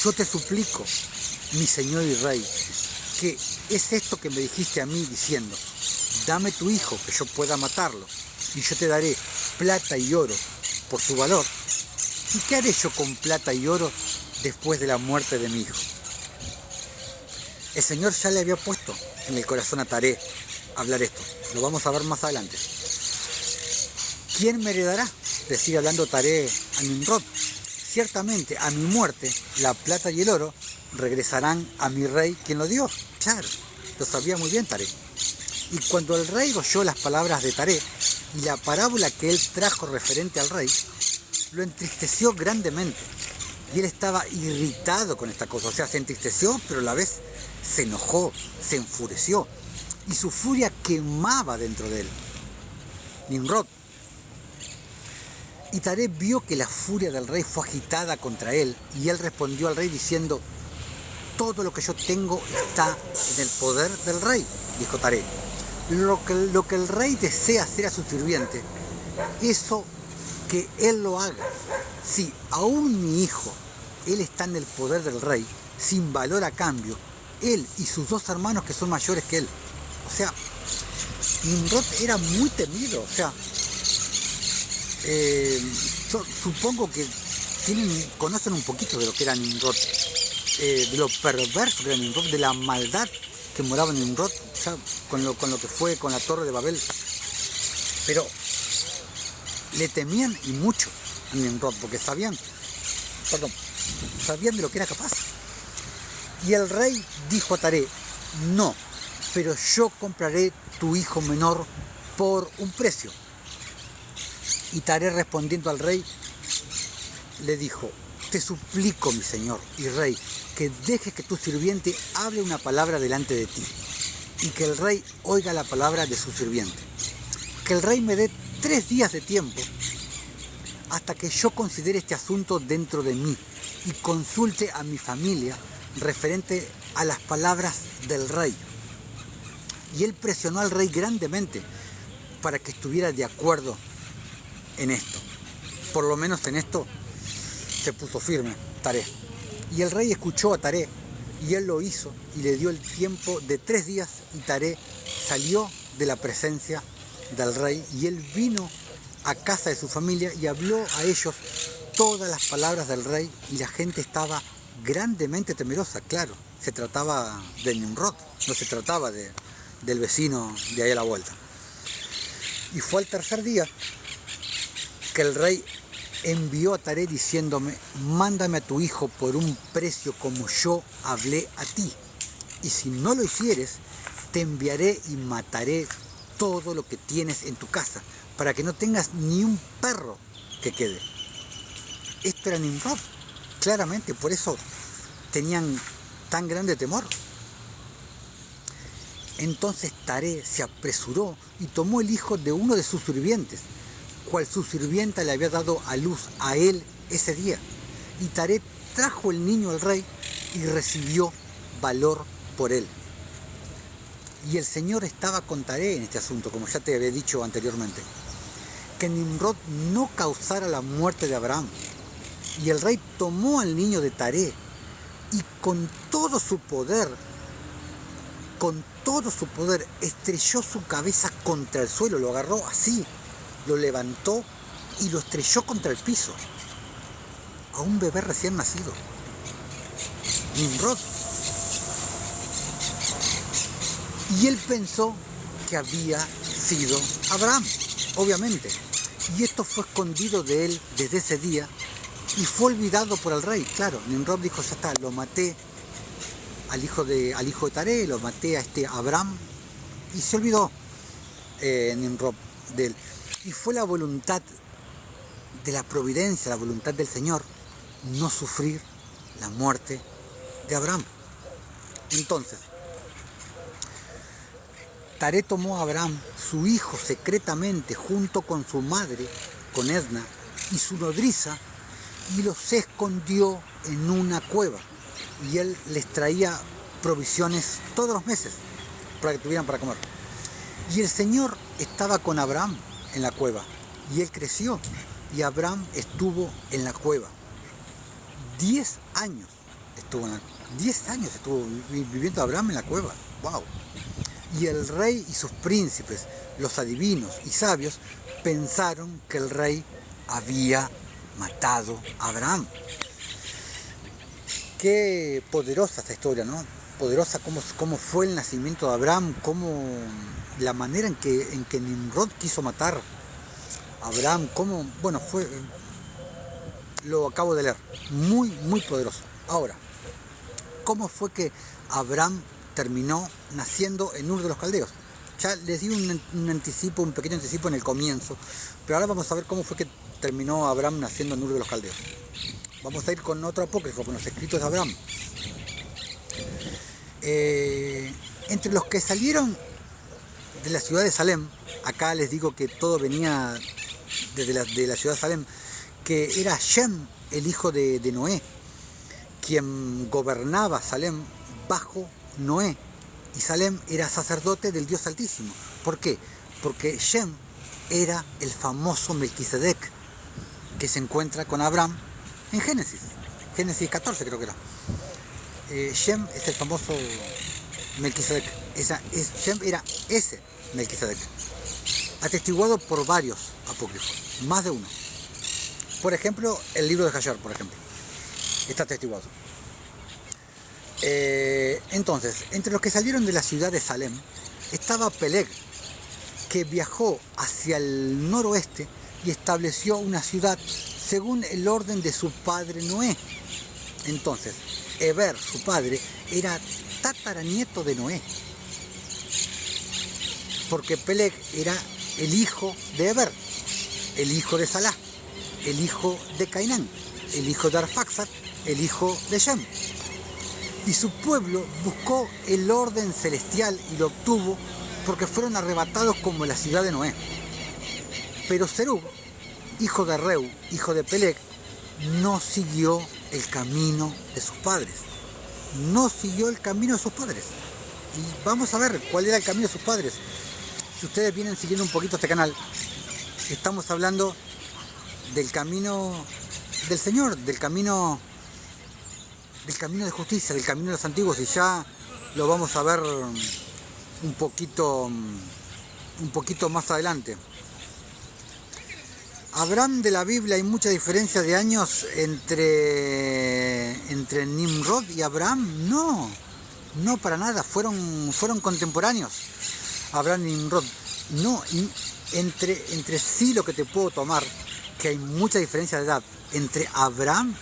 Speaker 1: yo te suplico, mi señor y rey, que es esto que me dijiste a mí diciendo, dame tu hijo que yo pueda matarlo, y yo te daré plata y oro por su valor. ¿Y qué haré yo con plata y oro después de la muerte de mi hijo? El Señor ya le había puesto en el corazón a Taré hablar esto. Lo vamos a ver más adelante. ¿Quién me heredará?, le sigue hablando Taré a Nimrod. Ciertamente a mi muerte la plata y el oro regresarán a mi rey quien lo dio. Claro, lo sabía muy bien Taré. Y cuando el rey oyó las palabras de Taré y la parábola que él trajo referente al rey, lo entristeció grandemente. Y él estaba irritado con esta cosa. O sea, se entristeció, pero a la vez se enojó, se enfureció. Y su furia quemaba dentro de él. Nimrod. Y Taré vio que la furia del rey fue agitada contra él, y él respondió al rey diciendo, todo lo que yo tengo está en el poder del rey, dijo Taré. Lo que el rey desea hacer a su sirviente, eso que él lo haga. Si aún mi hijo, él está en el poder del rey, sin valor a cambio, él y sus dos hermanos que son mayores que él. O sea, Nimrod era muy temido. O sea, supongo que conocen un poquito de lo que era Nimrod, de lo perverso que era Nimrod, de la maldad que moraba en Nimrod, o sea, con lo que fue con la Torre de Babel. Pero le temían y mucho a Nimrod, porque sabían de lo que era capaz. Y el rey dijo a Taré, no, pero yo compraré tu hijo menor por un precio. Y Taré respondiendo al rey, le dijo, te suplico, mi señor y rey, que dejes que tu sirviente hable una palabra delante de ti, y que el rey oiga la palabra de su sirviente. Que el rey me dé 3 días de tiempo, hasta que yo considere este asunto dentro de mí, y consulte a mi familia referente a las palabras del rey. Y él presionó al rey grandemente para que estuviera de acuerdo en esto. Por lo menos en esto se puso firme Taré. Y el rey escuchó a Taré, y él lo hizo, y le dio el tiempo de 3 días, y Taré salió de la presencia del rey, y él vino a casa de su familia y habló a ellos todas las palabras del rey, y la gente estaba grandemente temerosa. Claro, se trataba de Nimrod, no se trataba del vecino de ahí a la vuelta. Y fue al 3er día que el rey envió a Taré diciéndome, mándame a tu hijo por un precio como yo hablé a ti, y si no lo hicieres, te enviaré y mataré todo lo que tienes en tu casa, para que no tengas ni un perro que quede. Esto era Nimrod, claramente, por eso tenían tan grande temor. Entonces Taré se apresuró y tomó el hijo de uno de sus sirvientes, cual su sirvienta le había dado a luz a él ese día. Y Taré trajo el niño al rey y recibió valor por él. Y el Señor estaba con Taré en este asunto, como ya te había dicho anteriormente, que Nimrod no causara la muerte de Abraham. Y el rey tomó al niño de Taré y con todo su poder, estrelló su cabeza contra el suelo, lo agarró así, lo levantó y lo estrelló contra el piso, a un bebé recién nacido, Nimrod. Y él pensó que había sido Abraham, obviamente. Y esto fue escondido de él desde ese día y fue olvidado por el rey. Claro, Nimrod dijo, ya está, lo maté al hijo de Taré, lo maté a Abraham, y se olvidó Nimrod de él. Y fue la voluntad de la providencia, la voluntad del Señor, no sufrir la muerte de Abraham. Entonces, Taré tomó a Abraham, su hijo, secretamente, junto con su madre, con Edna, y su nodriza, y los escondió en una cueva. Y él les traía provisiones todos los meses para que tuvieran para comer. Y el Señor estaba con Abraham en la cueva, y él creció, y Abraham estuvo en la cueva. 10 años estuvo viviendo Abraham en la cueva. ¡Wow! Y el rey y sus príncipes, los adivinos y sabios, pensaron que el rey había matado a Abraham. Qué poderosa esta historia, ¿no? Poderosa cómo fue el nacimiento de Abraham, cómo la manera en que Nimrod quiso matar a Abraham, lo acabo de leer, muy, muy poderoso. Ahora, ¿cómo fue que Abraham terminó naciendo en Ur de los Caldeos? Ya les di un pequeño anticipo en el comienzo, pero ahora vamos a ver cómo fue que terminó Abraham naciendo en Ur de los Caldeos. Vamos a ir con otro apócrifo, con los escritos de Abraham. Entre los que salieron de la ciudad de Salem, acá les digo que todo venía de la ciudad de Salem, que era Shem, el hijo de Noé, quien gobernaba Salem bajo Noé, y Salem era sacerdote del Dios Altísimo. ¿Por qué? Porque Shem era el famoso Melquisedec que se encuentra con Abraham en Génesis 14 creo que era. Shem es el famoso Melquisedec. Shem era ese Melquisedec, atestiguado por varios apócrifos, más de uno. Por ejemplo, el libro de Hayar, por ejemplo, está atestiguado. Entonces, entre los que salieron de la ciudad de Salem estaba Peleg, que viajó hacia el noroeste y estableció una ciudad según el orden de su padre Noé. Entonces, Eber, su padre, era tataranieto de Noé, porque Peleg era el hijo de Eber, el hijo de Salah, el hijo de Cainán, el hijo de Arfaxad, el hijo de Shem. Y su pueblo buscó el orden celestial y lo obtuvo porque fueron arrebatados como la ciudad de Noé. Pero Serug, hijo de Reu, hijo de Peleg, no siguió el camino de sus padres. No siguió el camino de sus padres. Y vamos a ver cuál era el camino de sus padres. Si ustedes vienen siguiendo un poquito este canal, estamos hablando del camino del Señor, del camino de justicia, del camino de los antiguos, y ya lo vamos a ver un poquito más adelante. Abraham de la Biblia, hay mucha diferencia de años entre Nimrod y Abraham. No para nada, fueron contemporáneos, Abraham y Nimrod. No, entre sí lo que te puedo tomar, que hay mucha diferencia de edad entre Abraham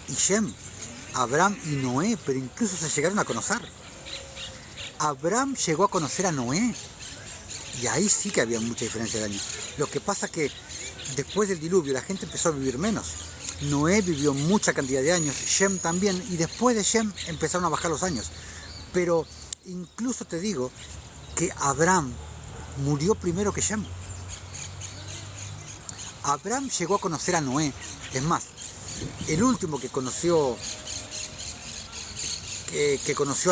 Speaker 1: y Shem, Abraham y Noé, pero incluso se llegaron a conocer. Abraham llegó a conocer a Noé, Y ahí sí que había mucha diferencia de años. Lo que pasa que después del diluvio la gente empezó a vivir menos. Noé vivió mucha cantidad de años, Shem también, y después de Shem empezaron a bajar los años. Pero incluso te digo que Abraham murió primero que Shem. Abraham llegó a conocer a Noé. Es más, el último que conoció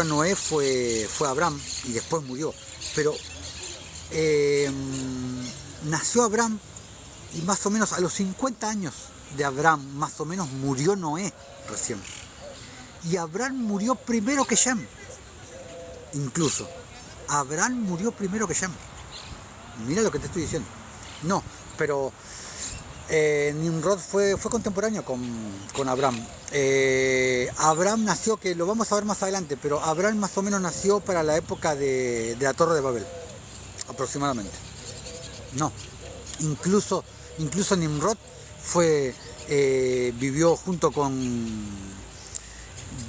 Speaker 1: a Noé fue Abraham y después murió. Pero nació Abraham y más o menos a los 50 años de Abraham, más o menos, murió Noé recién. Y Abraham murió primero que Shem. Incluso, Abraham murió primero que Shem. Mira lo que te estoy diciendo. No, pero Nimrod fue contemporáneo con Abraham. Abraham nació, que lo vamos a ver más adelante, pero Abraham más o menos nació para la época de la Torre de Babel, aproximadamente. No, incluso Nimrod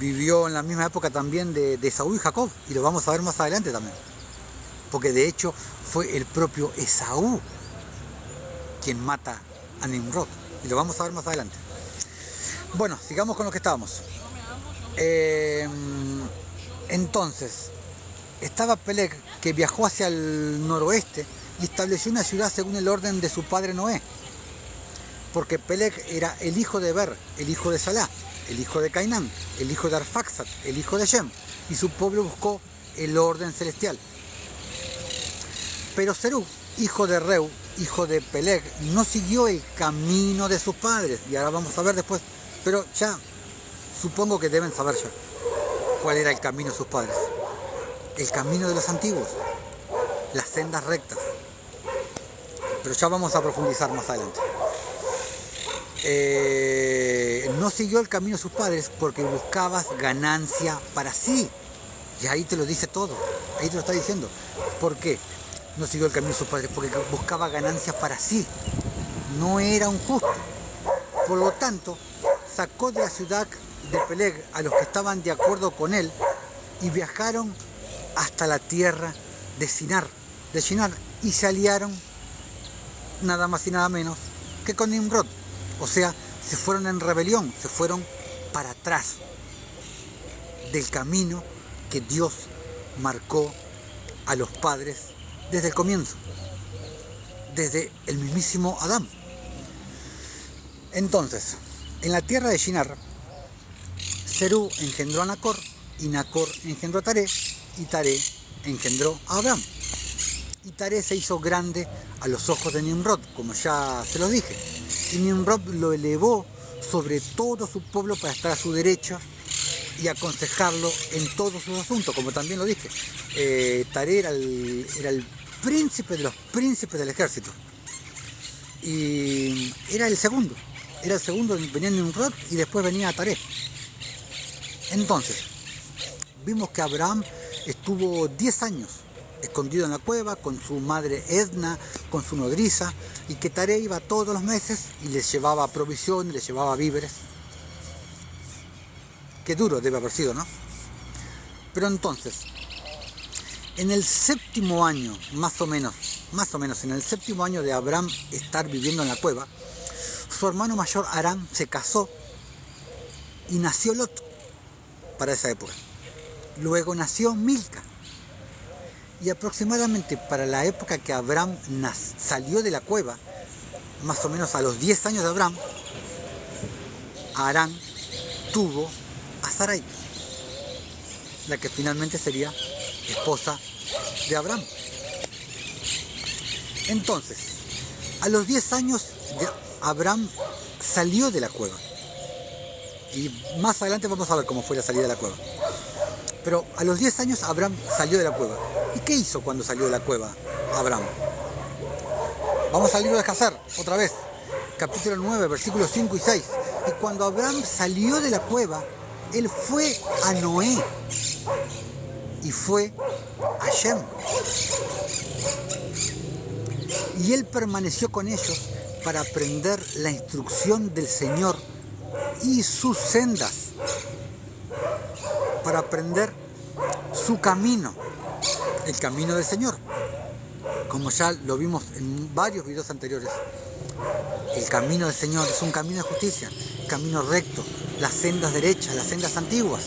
Speaker 1: vivió en la misma época también de Esaú y Jacob, y lo vamos a ver más adelante también, porque de hecho fue el propio Esaú quien mata a Nimrod, y lo vamos a ver más adelante. Bueno, sigamos con lo que estábamos. Entonces, estaba Peleg, que viajó hacia el noroeste y estableció una ciudad según el orden de su padre Noé, porque Peleg era el hijo de Eber, el hijo de Salá, el hijo de Cainán, el hijo de Arfaxad, el hijo de Shem, y su pueblo buscó el orden celestial. Pero Serug, hijo de Reu, hijo de Peleg, no siguió el camino de sus padres, y ahora vamos a ver después, pero ya supongo que deben saber ya cuál era el camino de sus padres. El camino de los antiguos, las sendas rectas. Pero ya vamos a profundizar más adelante. No siguió el camino de sus padres porque buscabas ganancia para sí. Y ahí te lo dice todo, ahí te lo está diciendo. ¿Por qué no siguió el camino de sus padres? Porque buscaba ganancias para sí. No era un justo. Por lo tanto, sacó de la ciudad de Peleg a los que estaban de acuerdo con él y viajaron hasta la tierra de Shinar, y se aliaron nada más y nada menos que con Nimrod. O sea, se fueron en rebelión, se fueron para atrás del camino que Dios marcó a los padres desde el comienzo, desde el mismísimo Adán. Entonces, en la tierra de Shinar, Serú engendró a Nacor, y Nacor engendró a Taré, y Taré engendró a Abraham. Y Taré se hizo grande a los ojos de Nimrod, como ya se lo dije. Y Nimrod lo elevó sobre todo su pueblo para estar a su derecha y aconsejarlo en todos sus asuntos, como también lo dije. Taré era el príncipe de los príncipes del ejército. Y era el segundo, venía Nimrod y después venía Taré. Entonces, vimos que Abraham estuvo 10 años escondido en la cueva con su madre Edna, con su nodriza, y que Taré iba todos los meses y les llevaba provisiones, les llevaba víveres. Qué duro debe haber sido, ¿no? Pero entonces, en el séptimo año, más o menos, en el séptimo año de Abraham estar viviendo en la cueva, su hermano mayor Aram se casó y nació Lot para esa época. Luego nació Milca. Y aproximadamente para la época que Abraham salió de la cueva, más o menos a los 10 años de Abraham, Aram tuvo a Sarai, la que finalmente sería esposa de Abraham. Entonces, a los 10 años Abraham salió de la cueva. Y más adelante vamos a ver cómo fue la salida de la cueva. Pero a los 10 años Abraham salió de la cueva. ¿Y qué hizo cuando salió de la cueva Abraham? Vamos al libro de Jasar, otra vez. Capítulo 9, versículos 5 y 6. Y cuando Abraham salió de la cueva, él fue a Noé. Y fue a Shem. Y él permaneció con ellos para aprender la instrucción del Señor y sus sendas, para aprender su camino, el camino del Señor, como ya lo vimos en varios videos anteriores, el camino del Señor es un camino de justicia, camino recto, las sendas derechas, las sendas antiguas.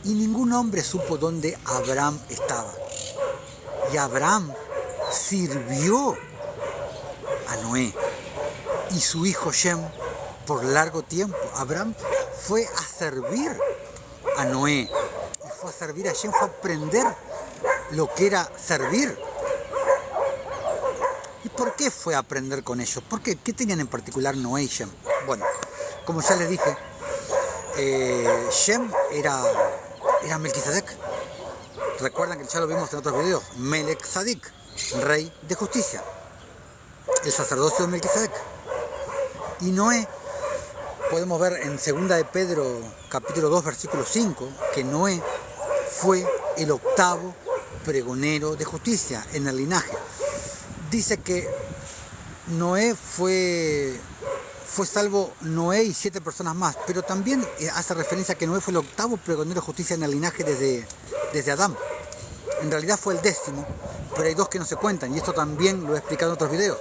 Speaker 1: Y ningún hombre supo dónde Abraham estaba. Y Abraham sirvió a Noé y su hijo Shem por largo tiempo. Abraham fue a servir a Noé, y fue a servir a Shem, fue a aprender lo que era servir. ¿Y por qué fue a aprender con ellos? ¿Por qué? ¿Qué tenían en particular Noé y Shem? Bueno, como ya les dije, Shem era Melquisedec. Recuerdan que ya lo vimos en otros videos. Melech Tzadik, rey de justicia. El sacerdocio de Melquisedec. Y Noé, podemos ver en 2 de Pedro, capítulo 2, versículo 5, que Noé fue el octavo pregonero de justicia en el linaje. Dice que Noé fue salvo Noé y 7 personas más, pero también hace referencia a que Noé fue el octavo pregonero de justicia en el linaje desde Adán. En realidad fue el 10º, pero hay 2 que no se cuentan, y esto también lo he explicado en otros videos,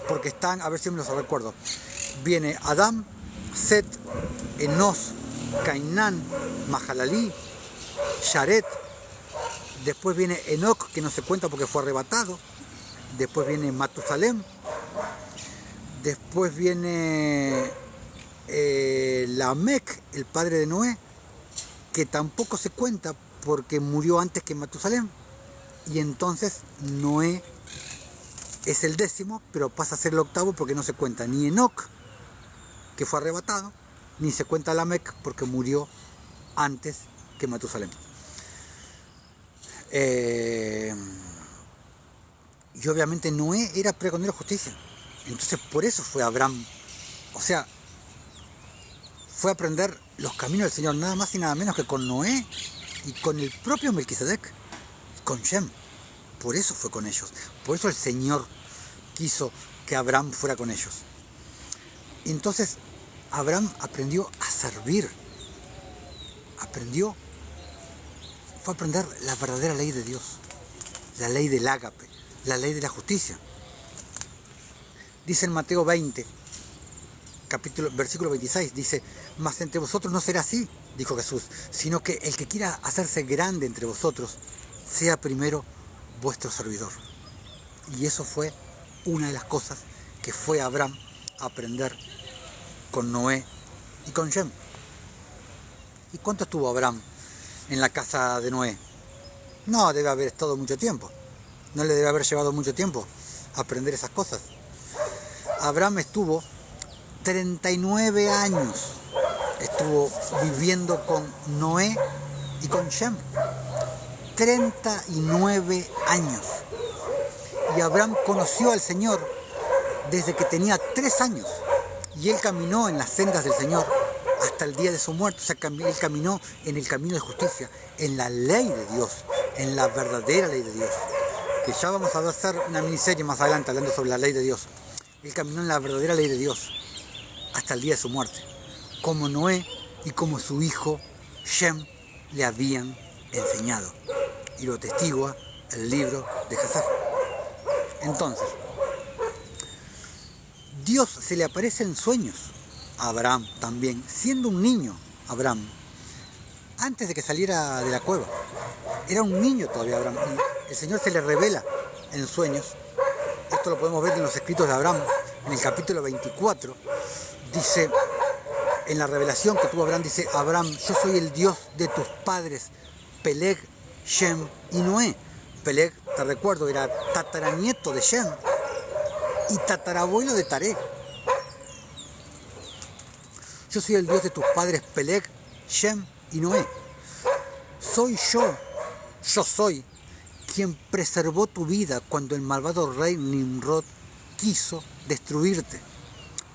Speaker 1: porque están, a ver si me los recuerdo, viene Adán, Set, Enos, Cainán, Mahalalí, Yaret, después viene Enoc, que no se cuenta porque fue arrebatado, después viene Matusalem, después viene Lamec, el padre de Noé, que tampoco se cuenta porque murió antes que Matusalem, y entonces Noé es el 10º, pero pasa a ser el octavo porque no se cuenta ni Enoc, que fue arrebatado, ni se cuenta Lamec porque murió antes que Matusalem. Y obviamente Noé era pregonero de justicia. Entonces por eso fue Abraham. O sea, fue a aprender los caminos del Señor, nada más y nada menos que con Noé y con el propio Melquisedec, con Shem. Por eso fue con ellos. Por eso el Señor quiso que Abraham fuera con ellos. Entonces Abraham aprendió a servir. Fue a aprender la verdadera ley de Dios. La ley del ágape, la ley de la justicia. Dice en Mateo 20, versículo 26, dice: mas entre vosotros no será así, dijo Jesús, sino que el que quiera hacerse grande entre vosotros, sea primero vuestro servidor. Y eso fue una de las cosas que fue Abraham a aprender con Noé y con Shem. ¿Y cuánto estuvo Abraham en la casa de Noé? No debe haber estado mucho tiempo. No le debe haber llevado mucho tiempo aprender esas cosas. Abraham estuvo 39 años. Estuvo viviendo con Noé y con Shem. 39 años. Y Abraham conoció al Señor desde que tenía 3 años. Y él caminó en las sendas del Señor hasta el día de su muerte. O sea, él caminó en el camino de justicia, en la ley de Dios, en la verdadera ley de Dios. Que ya vamos a hacer una miniserie más adelante hablando sobre la ley de Dios. Él caminó en la verdadera ley de Dios hasta el día de su muerte, como Noé y como su hijo Shem le habían enseñado. Y lo atestigua el libro de Jasar. Entonces, Dios se le aparece en sueños a Abraham también, siendo un niño Abraham, antes de que saliera de la cueva. Era un niño todavía Abraham, y el Señor se le revela en sueños. Esto lo podemos ver en los escritos de Abraham, en el capítulo 24. Dice, en la revelación que tuvo Abraham, dice: Abraham, yo soy el Dios de tus padres, Peleg, Shem y Noé. Peleg, te recuerdo, era tataranieto de Shem y tatarabuelo de Taré. Yo soy el Dios de tus padres, Peleg, Shem y Noé. Soy yo soy quien preservó tu vida cuando el malvado rey Nimrod quiso destruirte,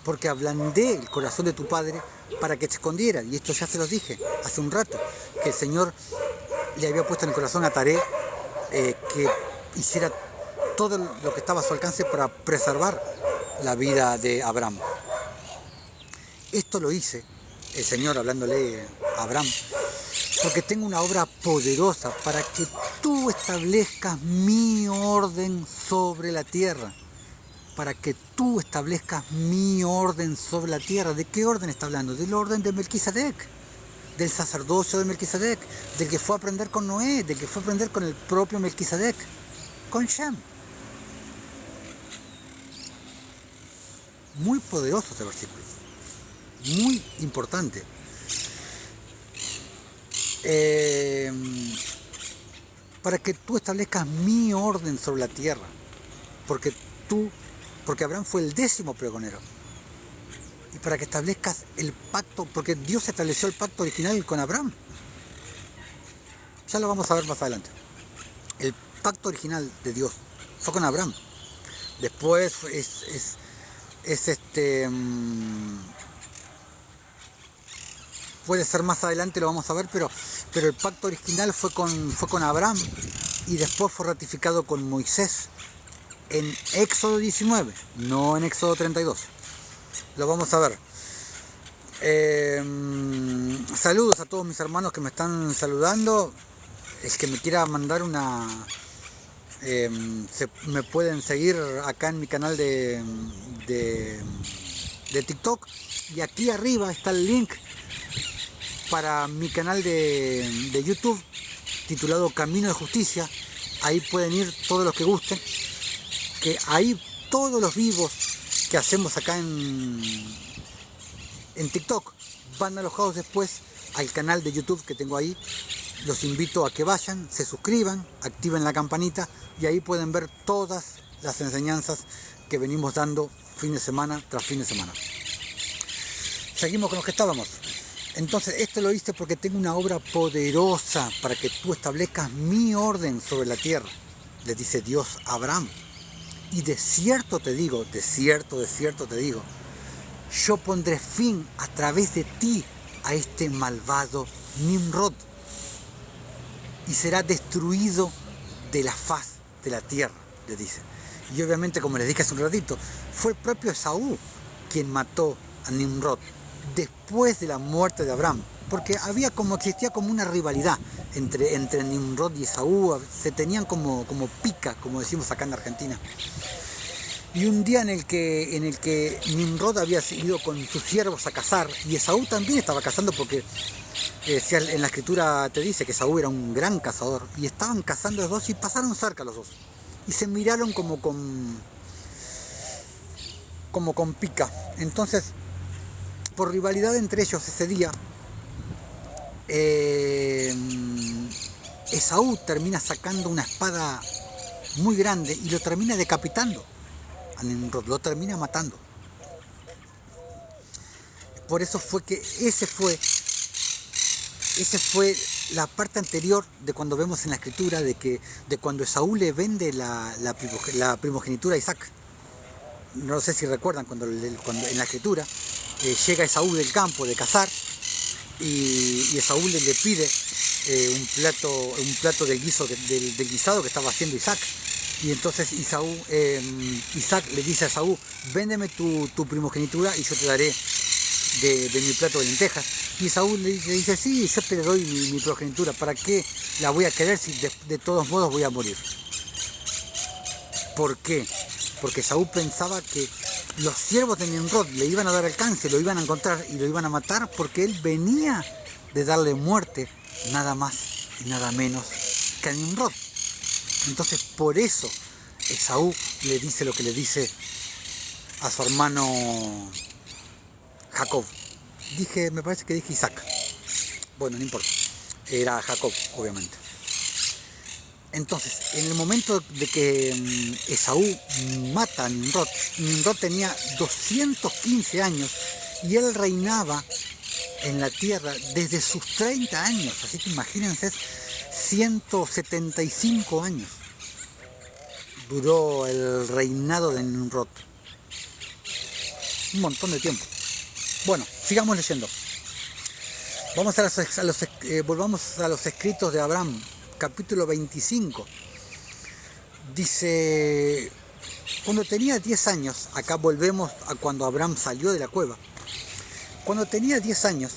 Speaker 1: porque ablandé el corazón de tu padre para que te escondiera. Y esto ya se los dije hace un rato, que el Señor le había puesto en el corazón a Taré que hiciera todo lo que estaba a su alcance para preservar la vida de Abraham. Esto lo hice, el Señor hablándole a Abraham, porque tengo una obra poderosa para que tú establezcas mi orden sobre la tierra. Para que tú establezcas mi orden sobre la tierra. ¿De qué orden está hablando? Del orden de Melquisedec, del sacerdocio de Melquisedec, del que fue a aprender con Noé, del que fue a aprender con el propio Melquisedec, con Shem. Muy poderoso este versículo, muy importante. Para que tú establezcas mi orden sobre la tierra, porque Abraham fue el 10º pregonero, y para que establezcas el pacto, porque Dios estableció el pacto original con Abraham. Ya lo vamos a ver más adelante. El pacto original de Dios fue con Abraham. Después puede ser más adelante, lo vamos a ver, pero el pacto original fue con Abraham, y después fue ratificado con Moisés en Éxodo 19, no en Éxodo 32. Lo vamos a ver. Saludos a todos mis hermanos que me están saludando. El que me quiera mandar me pueden seguir acá en mi canal de TikTok, y aquí arriba está el link para mi canal de YouTube titulado Camino de Justicia. Ahí pueden ir todos los que gusten, que ahí todos los vivos que hacemos acá en TikTok van alojados después al canal de YouTube que tengo ahí. Los invito a que vayan, se suscriban, activen la campanita, y ahí pueden ver todas las enseñanzas que venimos dando fin de semana tras fin de semana. Seguimos con los que estábamos. Entonces, esto lo hice porque tengo una obra poderosa para que tú establezcas mi orden sobre la tierra, le dice Dios a Abraham. Y de cierto te digo, de cierto te digo, yo pondré fin a través de ti a este malvado Nimrod, y será destruido de la faz de la tierra, le dice. Y obviamente, como les dije hace un ratito, fue el propio Esaú quien mató a Nimrod después de la muerte de Abraham, porque existía como una rivalidad entre Nimrod y Esaú. Se tenían como pica, como decimos acá en Argentina. Y un día en el que Nimrod había ido con sus siervos a cazar, y Esaú también estaba cazando, porque en la escritura te dice que Esaú era un gran cazador, y estaban cazando los dos y pasaron cerca los dos, y se miraron como con pica. Entonces, por rivalidad entre ellos ese día, Esaú termina sacando una espada muy grande y lo termina decapitando a Nimrod, lo termina matando. Por eso fue que ese fue la parte anterior de cuando vemos en la escritura de cuando Esaú le vende la primogenitura a Isaac. No sé si recuerdan cuando en la escritura llega Esaú del campo de cazar, y Esaú le pide un plato del guisado que estaba haciendo Isaac. Y entonces Isaac le dice a Esaú: véndeme tu primogenitura y yo te daré de mi plato de lentejas. Y Esaú le dice: sí, yo te doy mi primogenitura, ¿para qué la voy a querer si de todos modos voy a morir? ¿Por qué? Porque Esaú pensaba que los siervos de Nimrod le iban a dar alcance, lo iban a encontrar y lo iban a matar, porque él venía de darle muerte nada más y nada menos que a Nimrod. Entonces, por eso Esaú le dice lo que le dice a su hermano Jacob. Me parece que dije Isaac. Bueno, no importa. Era Jacob, obviamente. Entonces, en el momento de que Esaú mata a Nimrod, Nimrod tenía 215 años y él reinaba en la tierra desde sus 30 años. Así que imagínense, 175 años duró el reinado de Nimrod. Un montón de tiempo. Bueno, sigamos leyendo. Volvamos a los escritos de Abraham, capítulo 25. Dice: cuando tenía 10 años, acá volvemos a cuando Abraham salió de la cueva. Cuando tenía 10 años,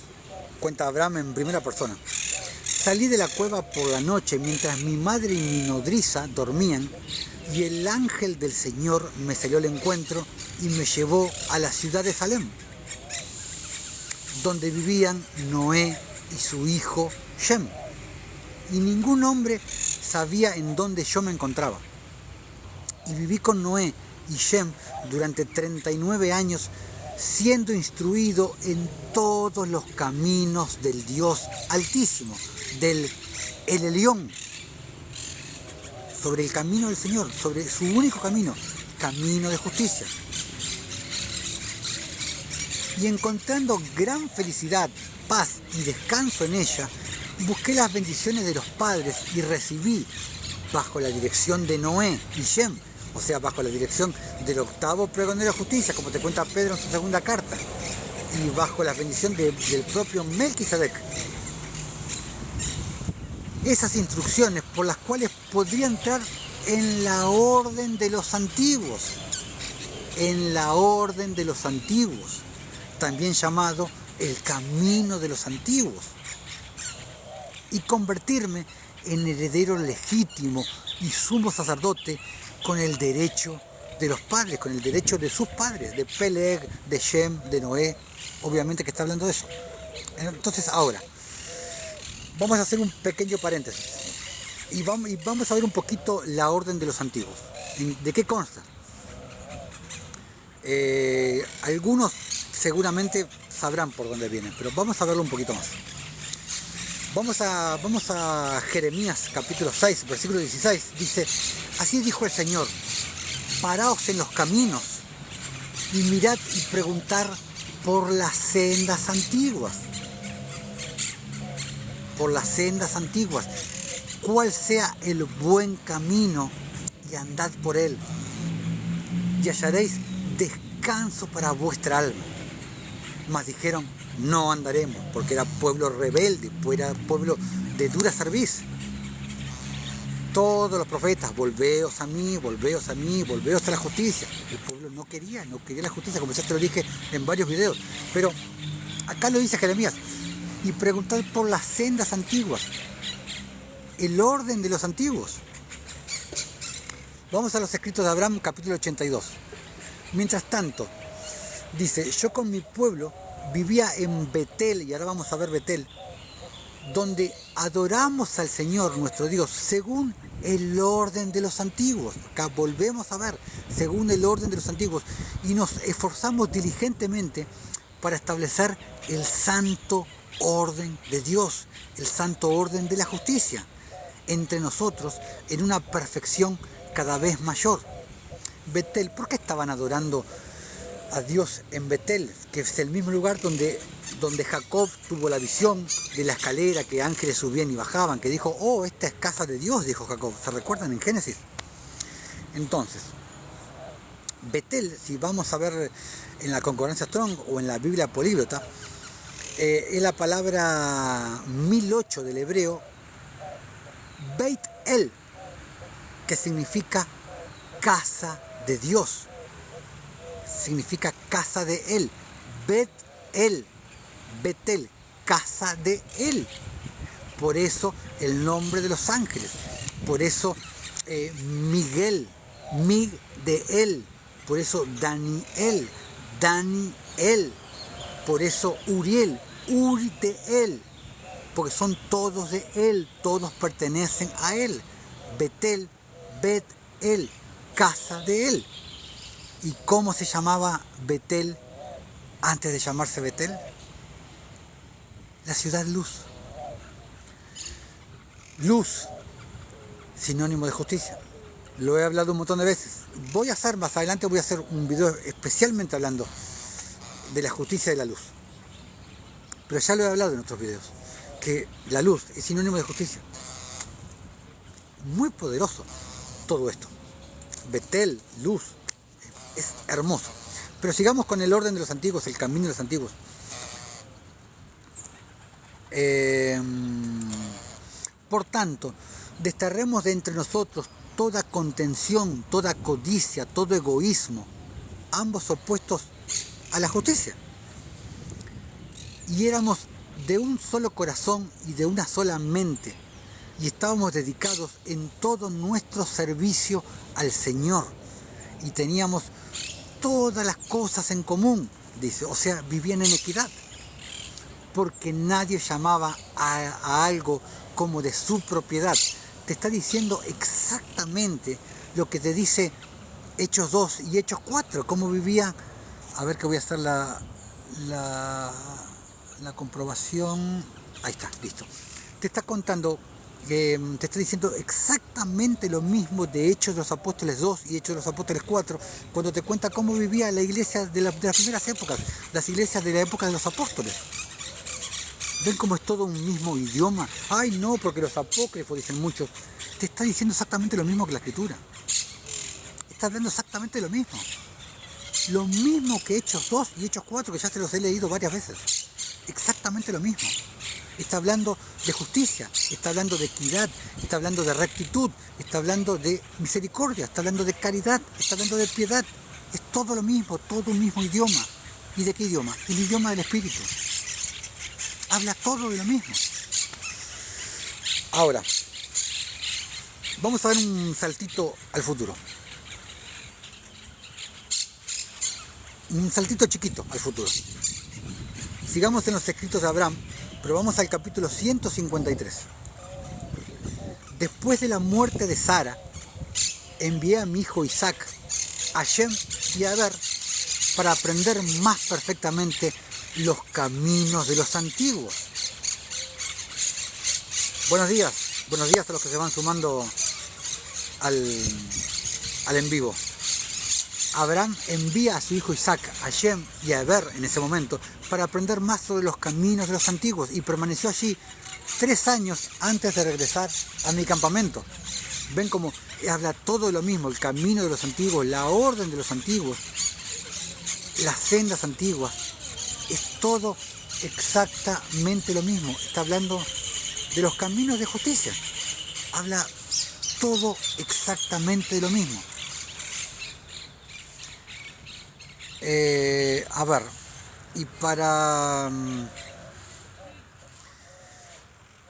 Speaker 1: cuenta Abraham en primera persona, salí de la cueva por la noche mientras mi madre y mi nodriza dormían, y el ángel del Señor me salió al encuentro y me llevó a la ciudad de Salem, donde vivían Noé y su hijo Shem. Y ningún hombre sabía en dónde yo me encontraba. Y viví con Noé y Shem durante 39 años, siendo instruido en todos los caminos del Dios Altísimo, del El Elyon, sobre el camino del Señor, sobre su único camino, camino de justicia. Y encontrando gran felicidad, paz y descanso en ella, busqué las bendiciones de los padres y recibí, bajo la dirección de Noé y Shem, o sea, bajo la dirección del octavo pregonero de justicia, como te cuenta Pedro en su segunda carta, y bajo la bendición del propio Melquisedec, esas instrucciones por las cuales podría entrar en la orden de los antiguos, también llamado el camino de los antiguos, y convertirme en heredero legítimo y sumo sacerdote con el derecho de los padres, con el derecho de sus padres, de Peleg, de Shem, de Noé, obviamente que está hablando de eso. Entonces ahora, vamos a hacer un pequeño paréntesis y vamos a ver un poquito la orden de los antiguos. ¿De qué consta? Algunos seguramente sabrán por dónde vienen, pero vamos a verlo un poquito más. Vamos a Jeremías capítulo 6, versículo 16. Dice: así dijo el Señor, paraos en los caminos y mirad y preguntar por las sendas antiguas. Por las sendas antiguas, cuál sea el buen camino, y andad por él, y hallaréis descanso para vuestra alma. Mas dijeron: no andaremos, porque era pueblo rebelde, era pueblo de dura cerviz. Todos los profetas: volveos a mí, volveos a mí, volveos a la justicia. El pueblo no quería la justicia, como ya te lo dije en varios videos. Pero acá lo dice Jeremías: y preguntad por las sendas antiguas, el orden de los antiguos. Vamos a los escritos de Abraham, capítulo 82. Mientras tanto, dice: yo con mi pueblo vivía en Betel, y ahora vamos a ver Betel, donde adoramos al Señor nuestro Dios según el orden de los antiguos. Acá volvemos a ver, según el orden de los antiguos, y nos esforzamos diligentemente para establecer el santo orden de Dios, el santo orden de la justicia entre nosotros, en una perfección cada vez mayor. Betel, ¿por qué estaban adorando a Dios en Betel? Que es el mismo lugar donde Jacob tuvo la visión de la escalera que ángeles subían y bajaban, que dijo: oh, esta es casa de Dios, dijo Jacob. ¿Se recuerdan en Génesis? Entonces, Betel, si vamos a ver en la concordancia Strong o en la Biblia políglota, es la palabra 1008 del hebreo Beit El, que significa casa de Dios. Significa casa de Él. Bet El, Betel, casa de Él. Por eso el nombre de los ángeles. Por eso Miguel, Mig de Él. Por eso Daniel, Daniel. Por eso Uriel, Uri de Él. Porque son todos de Él, todos pertenecen a Él. Betel, Bet El, casa de Él. ¿Y cómo se llamaba Betel antes de llamarse Betel? La ciudad luz. Luz, sinónimo de justicia. Lo he hablado un montón de veces. Más adelante voy a hacer un video especialmente hablando de la justicia y de la luz. Pero ya lo he hablado en otros videos, que la luz es sinónimo de justicia. Muy poderoso todo esto. Betel, luz, es hermoso. Pero sigamos con el orden de los antiguos, el camino de los antiguos. Por tanto, desterremos de entre nosotros toda contención, toda codicia, todo egoísmo, ambos opuestos a la justicia. Y éramos de un solo corazón y de una sola mente, y estábamos dedicados en todo nuestro servicio al Señor, y teníamos todas las cosas en común, dice, o sea, vivían en equidad, porque nadie llamaba a algo como de su propiedad. Te está diciendo exactamente lo que te dice Hechos 2 y Hechos 4, cómo vivían. A ver que voy a hacer la comprobación. Ahí está, listo. Te está contando, te está diciendo exactamente lo mismo de Hechos de los Apóstoles 2 y Hechos de los Apóstoles 4, cuando te cuenta cómo vivía la iglesia de las primeras épocas, las iglesias de la época de los apóstoles. ¿Ven cómo es todo un mismo idioma? Ay, no, porque los apócrifos, dicen muchos. Te está diciendo exactamente lo mismo que la Escritura. Está hablando exactamente lo mismo. Lo mismo que Hechos 2 y Hechos 4, que ya se los he leído varias veces. Exactamente lo mismo. Está hablando de justicia, está hablando de equidad, está hablando de rectitud, está hablando de misericordia, está hablando de caridad, está hablando de piedad. Es todo lo mismo, todo un mismo idioma. ¿Y de qué idioma? El idioma del Espíritu. Habla todo de lo mismo. Ahora, vamos a dar un saltito al futuro. Un saltito chiquito al futuro. Sigamos en los escritos de Abraham, pero vamos al capítulo 153. Después de la muerte de Sara, envié a mi hijo Isaac, a Shem y a Eber, para aprender más perfectamente los caminos de los antiguos. Buenos días a los que se van sumando al en vivo. Abraham envía a su hijo Isaac, a Shem y a Eber en ese momento para aprender más sobre los caminos de los antiguos, y permaneció allí 3 años antes de regresar a mi campamento. Ven cómo habla todo lo mismo, el camino de los antiguos, la orden de los antiguos, las sendas antiguas. Es todo exactamente lo mismo. Está hablando de los caminos de justicia. Habla todo exactamente de lo mismo. A ver, y para...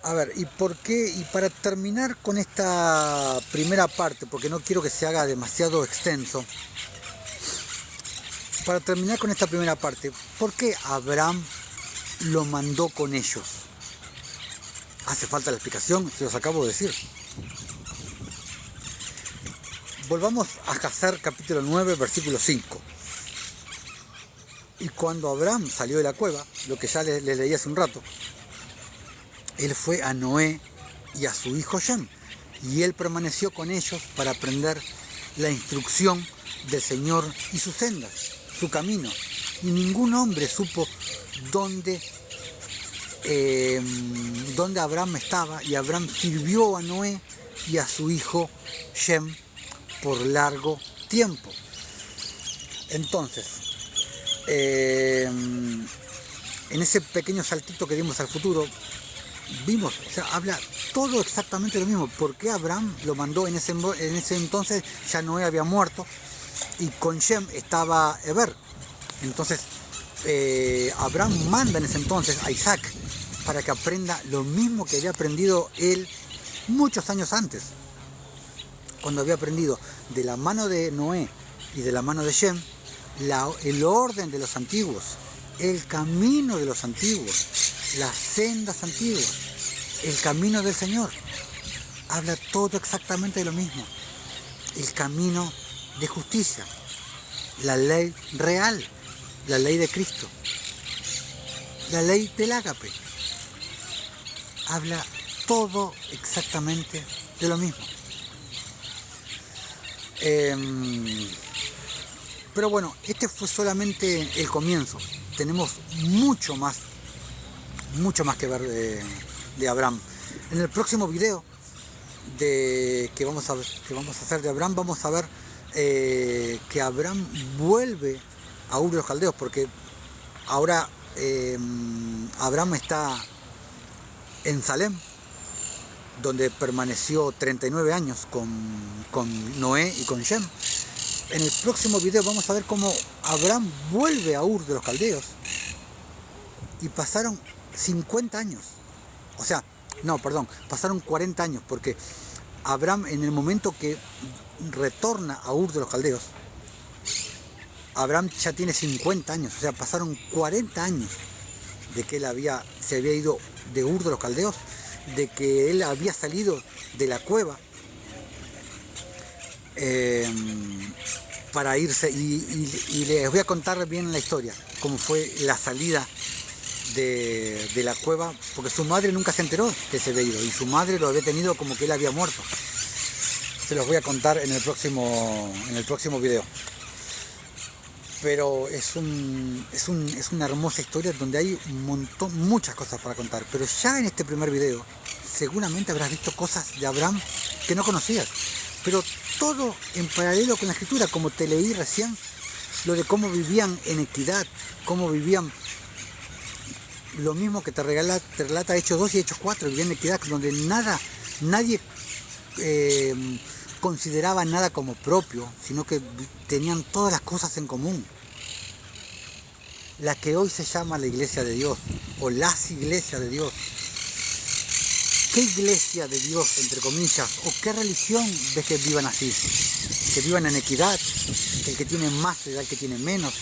Speaker 1: A ver, ¿y por qué? Y para terminar con esta primera parte, porque no quiero que se haga demasiado extenso, para terminar con esta primera parte, ¿por qué Abraham lo mandó con ellos? ¿Hace falta la explicación? Se los acabo de decir. Volvamos a Hazer capítulo 9, versículo 5. Y cuando Abraham salió de la cueva, lo que ya les leí hace un rato, él fue a Noé y a su hijo Shem, y él permaneció con ellos para aprender la instrucción del Señor y sus sendas, su camino. Y ningún hombre supo dónde Abraham estaba, y Abraham sirvió a Noé y a su hijo Shem por largo tiempo. Entonces, en ese pequeño saltito que dimos al futuro, vimos, o sea, habla todo exactamente lo mismo. ¿Por qué Abraham lo mandó en ese entonces? Ya Noé había muerto y con Shem estaba Eber. Entonces Abraham manda en ese entonces a Isaac para que aprenda lo mismo que había aprendido él muchos años antes, cuando había aprendido de la mano de Noé y de la mano de Shem el orden de los antiguos, el camino de los antiguos, las sendas antiguas, el camino del Señor. Habla todo exactamente de lo mismo. El camino de justicia, la ley real, la ley de Cristo, la ley del ágape. Habla todo exactamente de lo mismo. Pero bueno, este fue solamente el comienzo. Tenemos mucho más que ver de Abraham. En el próximo video que vamos a hacer de Abraham, vamos a ver que Abraham vuelve a Ur de los Caldeos, porque ahora Abraham está en Salem, donde permaneció 39 años con Noé y con Shem. En el próximo video vamos a ver cómo Abraham vuelve a Ur de los Caldeos, y pasaron 50 años. O sea, no, perdón, pasaron 40 años, porque Abraham, en el momento que retorna a Ur de los Caldeos, Abraham ya tiene 50 años, o sea, pasaron 40 años de que él se había ido de Ur de los Caldeos, de que él había salido de la cueva para irse, y les voy a contar bien la historia, cómo fue la salida de la cueva, porque su madre nunca se enteró que se había ido, y su madre lo había tenido como que él había muerto. Se los voy a contar en el próximo video. Pero es una hermosa historia donde hay muchas cosas para contar. Pero ya en este primer video seguramente habrás visto cosas de Abraham que no conocías. Pero todo en paralelo con la escritura, como te leí recién, lo de cómo vivían en equidad, cómo vivían lo mismo que te relata Hechos 2 y Hechos 4, vivían en equidad, donde nadie consideraba nada como propio, sino que tenían todas las cosas en común. La que hoy se llama la Iglesia de Dios, o las iglesias de Dios. ¿Qué iglesia de Dios, entre comillas, o qué religión ves que vivan así? Que vivan en equidad, que el que tiene más le da al que tiene menos.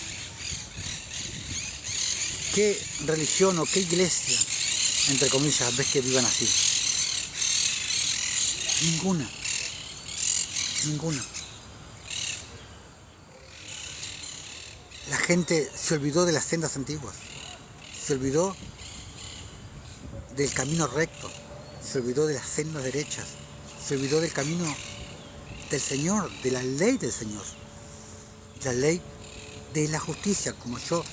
Speaker 1: ¿Qué religión o qué iglesia, entre comillas, ves que vivan así? Ninguna. La gente se olvidó de las sendas antiguas, se olvidó del camino recto, se olvidó de las sendas derechas, se olvidó del camino del Señor, de la ley del Señor, la ley de la justicia. Como yo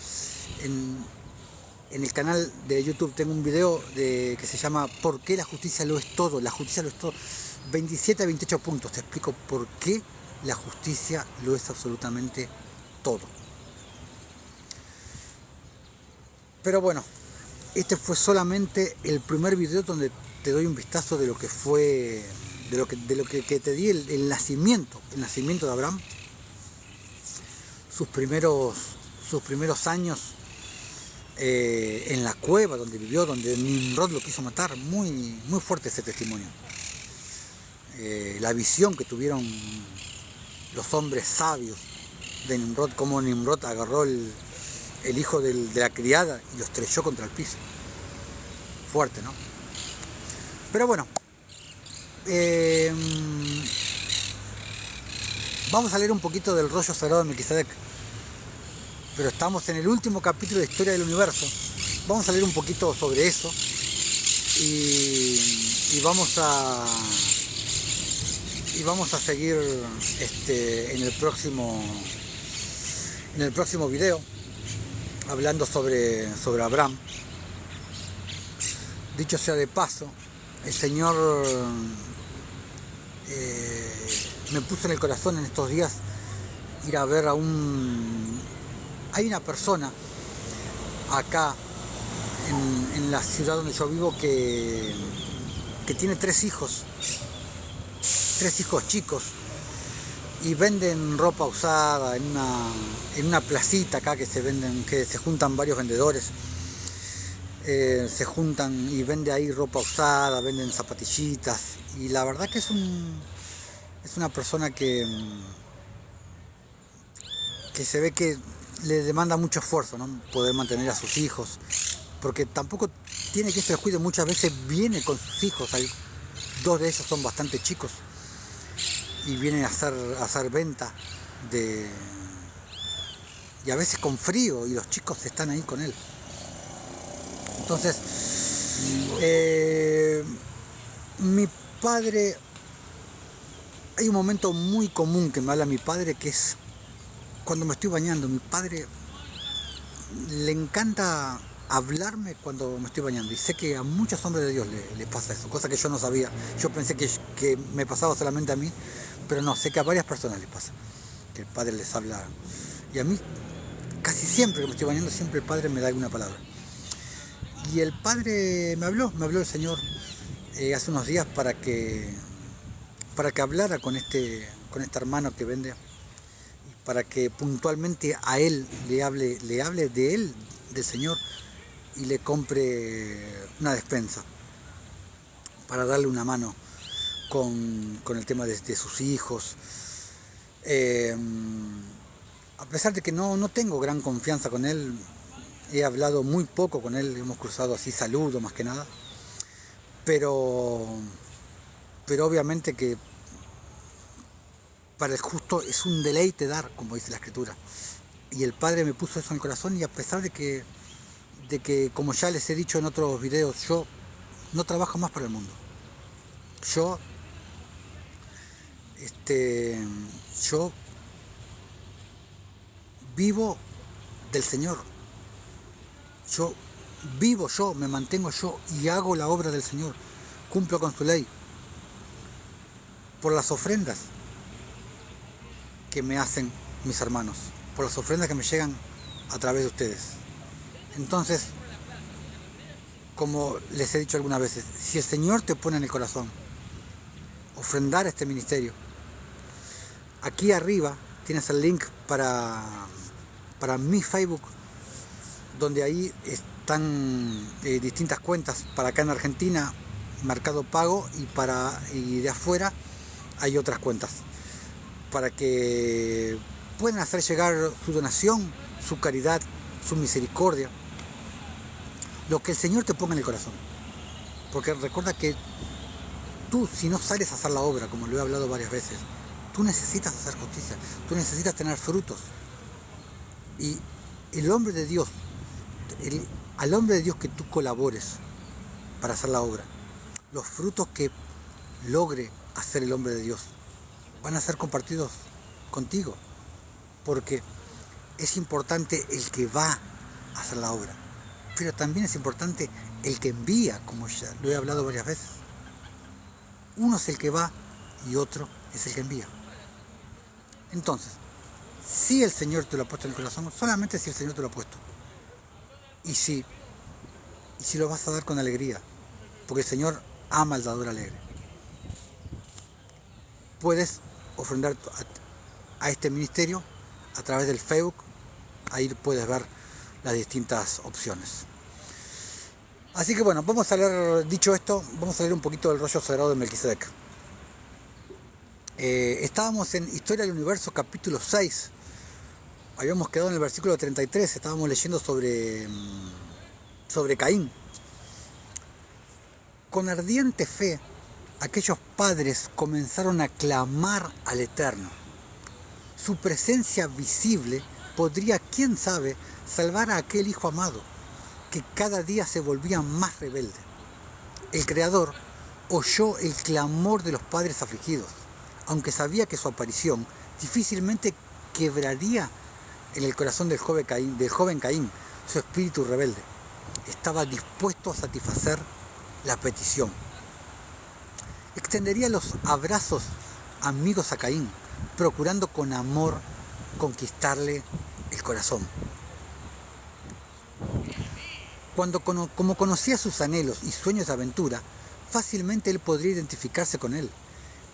Speaker 1: en el canal de YouTube tengo un video que se llama ¿Por qué la justicia lo es todo? La justicia lo es todo. 27 a 28 puntos, te explico por qué la justicia lo es absolutamente todo. Pero bueno, este fue solamente el primer video donde te doy un vistazo de lo que fue, de lo que te di el nacimiento de Abraham, sus primeros años en la cueva donde vivió, donde Nimrod lo quiso matar. Muy fuerte ese testimonio. La visión que tuvieron los hombres sabios de Nimrod, cómo Nimrod agarró el hijo de la criada y lo estrelló contra el piso. Fuerte, ¿no? Pero bueno, vamos a leer un poquito del rollo sagrado de Melquisedec. Pero estamos en el último capítulo de Historia del Universo. Vamos a leer un poquito sobre eso y vamos a seguir en el próximo video hablando sobre Abraham. Dicho sea de paso, el Señor me puso en el corazón en estos días ir a ver hay una persona acá en la ciudad donde yo vivo que tiene tres hijos chicos, y venden ropa usada en una placita acá que se juntan varios vendedores, se juntan y vende ahí ropa usada, venden zapatillitas, y la verdad que es una persona que se ve que le demanda mucho esfuerzo, ¿no? Poder mantener a sus hijos, porque tampoco tiene que se los cuide, muchas veces viene con sus hijos, dos de ellos son bastante chicos, y vienen a hacer venta y a veces con frío, y los chicos están ahí con él. Entonces, mi padre, hay un momento muy común que me habla mi padre, que es cuando me estoy bañando. Mi padre le encanta hablarme cuando me estoy bañando, y sé que a muchos hombres de Dios les pasa eso, cosa que yo no sabía. Yo pensé que me pasaba solamente a mí, pero no, sé que a varias personas les pasa, que el Padre les habla. Y a mí, casi siempre que me estoy bañando, siempre el Padre me da alguna palabra. Y el Padre me habló el Señor hace unos días para que hablara con este hermano que vende, para que puntualmente a él le hable de él, del Señor, y le compre una despensa para darle una mano con el tema de sus hijos. A pesar de que no tengo gran confianza con él, he hablado muy poco con él, hemos cruzado así saludos más que nada, pero obviamente que para el justo es un deleite dar, como dice la Escritura. Y el Padre me puso eso en el corazón, y a pesar de que como ya les he dicho en otros videos, yo no trabajo más para el mundo. Yo vivo del Señor. Yo me mantengo yo y hago la obra del Señor. Cumplo con su ley. Por las ofrendas que me hacen mis hermanos. Por las ofrendas que me llegan a través de ustedes. Entonces, como les he dicho algunas veces, si el Señor te pone en el corazón ofrendar a este ministerio, aquí arriba tienes el link para mi Facebook, donde ahí están distintas cuentas para acá en Argentina, Mercado Pago, y de afuera hay otras cuentas para que puedan hacer llegar su donación, su caridad, su misericordia, lo que el Señor te ponga en el corazón. Porque recuerda que tú, si no sales a hacer la obra, como lo he hablado varias veces, tú necesitas hacer justicia, tú necesitas tener frutos. Y el hombre de Dios, al hombre de Dios que tú colabores para hacer la obra, los frutos que logre hacer el hombre de Dios van a ser compartidos contigo, porque es importante el que va a hacer la obra, pero también es importante el que envía, como ya lo he hablado varias veces. Uno es el que va y otro es el que envía. Entonces, si el Señor te lo ha puesto en el corazón, solamente si el Señor te lo ha puesto, y si lo vas a dar con alegría, porque el Señor ama al dador alegre, puedes ofrendar a este ministerio a través del Facebook. Ahí puedes ver las distintas opciones. Así que bueno, vamos a leer, dicho esto, vamos a leer un poquito del rollo sagrado de Melquisedec. Estábamos en Historia del Universo, capítulo 6. Habíamos quedado en el versículo 33, estábamos leyendo sobre Caín. Con ardiente fe, aquellos padres comenzaron a clamar al Eterno. Su presencia visible podría, quién sabe, salvar a aquel hijo amado, que cada día se volvía más rebelde. El Creador oyó el clamor de los padres afligidos, aunque sabía que su aparición difícilmente quebraría en el corazón del joven Caín su espíritu rebelde. Estaba dispuesto a satisfacer la petición. Extendería los abrazos amigos a Caín, procurando con amor conquistarle el corazón. Como conocía sus anhelos y sueños de aventura, fácilmente él podría identificarse con él,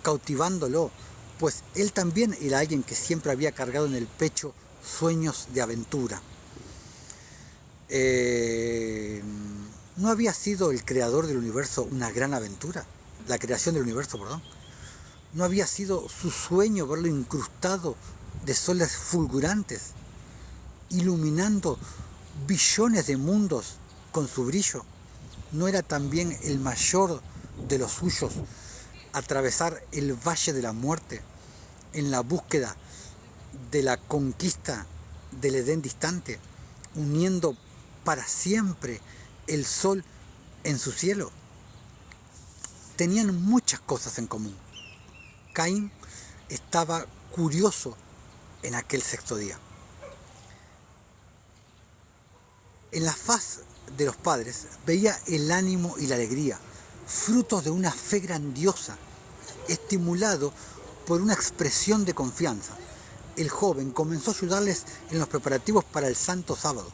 Speaker 1: cautivándolo, pues él también era alguien que siempre había cargado en el pecho sueños de aventura. ¿No había sido el creador del universo una gran aventura? La creación del universo, perdón. ¿No había sido su sueño verlo incrustado de soles fulgurantes, iluminando billones de mundos con su brillo? ¿No era también el mayor de los suyos atravesar el valle de la muerte en la búsqueda de la conquista del Edén distante, uniendo para siempre el sol en su cielo? Tenían muchas cosas en común. Caín estaba curioso en aquel sexto día. En la faz de los padres veía el ánimo y la alegría, frutos de una fe grandiosa, estimulado por una expresión de confianza. El joven comenzó a ayudarles en los preparativos para el santo sábado.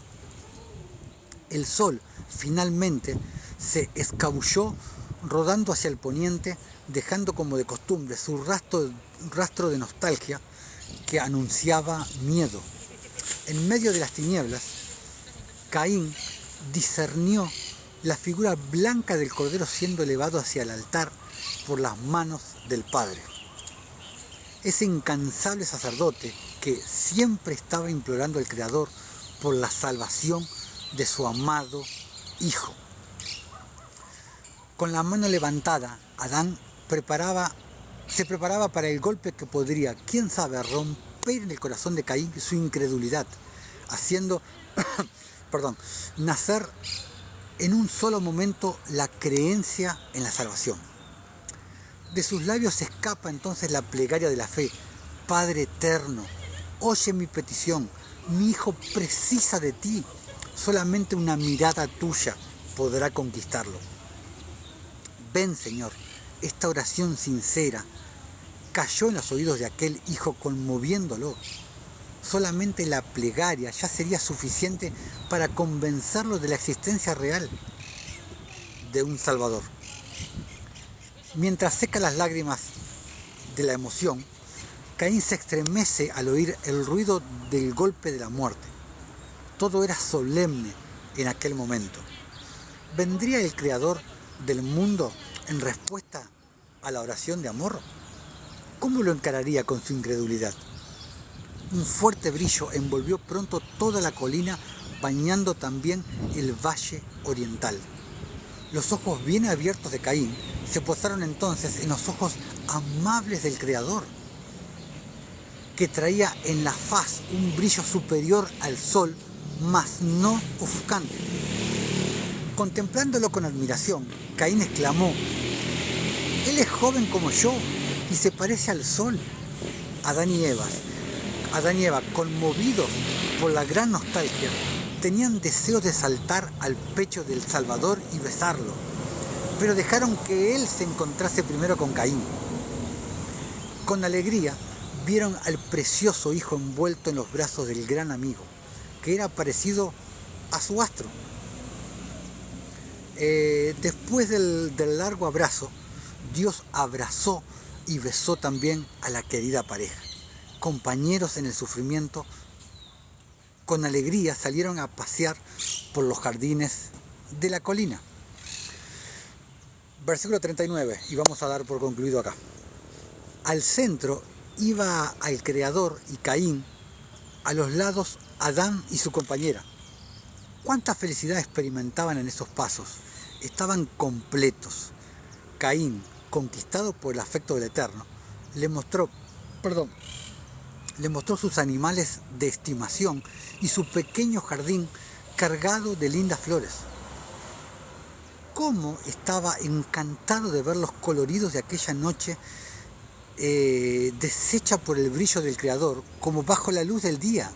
Speaker 1: El sol finalmente se escabulló rodando hacia el poniente, dejando como de costumbre su rastro de nostalgia que anunciaba miedo. En medio de las tinieblas, Caín discernió la figura blanca del Cordero siendo elevado hacia el altar por las manos del Padre. Ese incansable sacerdote que siempre estaba implorando al Creador por la salvación de su amado Hijo. Con la mano levantada, Adán se preparaba para el golpe que podría, quién sabe, romper en el corazón de Caín su incredulidad, haciendo nacer en un solo momento la creencia en la salvación. De sus labios escapa entonces la plegaria de la fe: Padre eterno, oye mi petición, mi hijo precisa de ti, solamente una mirada tuya podrá conquistarlo. Ven, Señor. Esta oración sincera cayó en los oídos de aquel hijo conmoviéndolo. Solamente la plegaria ya sería suficiente para convencerlo de la existencia real de un Salvador. Mientras seca las lágrimas de la emoción, Caín se estremece al oír el ruido del golpe de la muerte. Todo era solemne en aquel momento. ¿Vendría el Creador del mundo en respuesta a la oración de amor? ¿Cómo lo encararía con su incredulidad? Un fuerte brillo envolvió pronto toda la colina, bañando también el valle oriental. Los ojos bien abiertos de Caín se posaron entonces en los ojos amables del Creador, que traía en la faz un brillo superior al sol, mas no ofuscante. Contemplándolo con admiración, Caín exclamó: Él es joven como yo y se parece al sol. Adán y Eva, conmovidos por la gran nostalgia, tenían deseo de saltar al pecho del Salvador y besarlo, pero dejaron que él se encontrase primero con Caín. Con alegría vieron al precioso hijo envuelto en los brazos del gran amigo, que era parecido a su astro. Después del largo abrazo, Dios abrazó y besó también a la querida pareja. Compañeros en el sufrimiento, con alegría salieron a pasear por los jardines de la colina. Versículo 39, y vamos a dar por concluido acá. Al centro iba al Creador y Caín, a los lados Adán y su compañera. ¿Cuánta felicidad experimentaban en esos pasos? Estaban completos. Caín, conquistado por el afecto del Eterno, le mostró sus animales de estimación y su pequeño jardín cargado de lindas flores. Cómo estaba encantado de ver los coloridos de aquella noche deshecha por el brillo del Creador, como bajo la luz del día.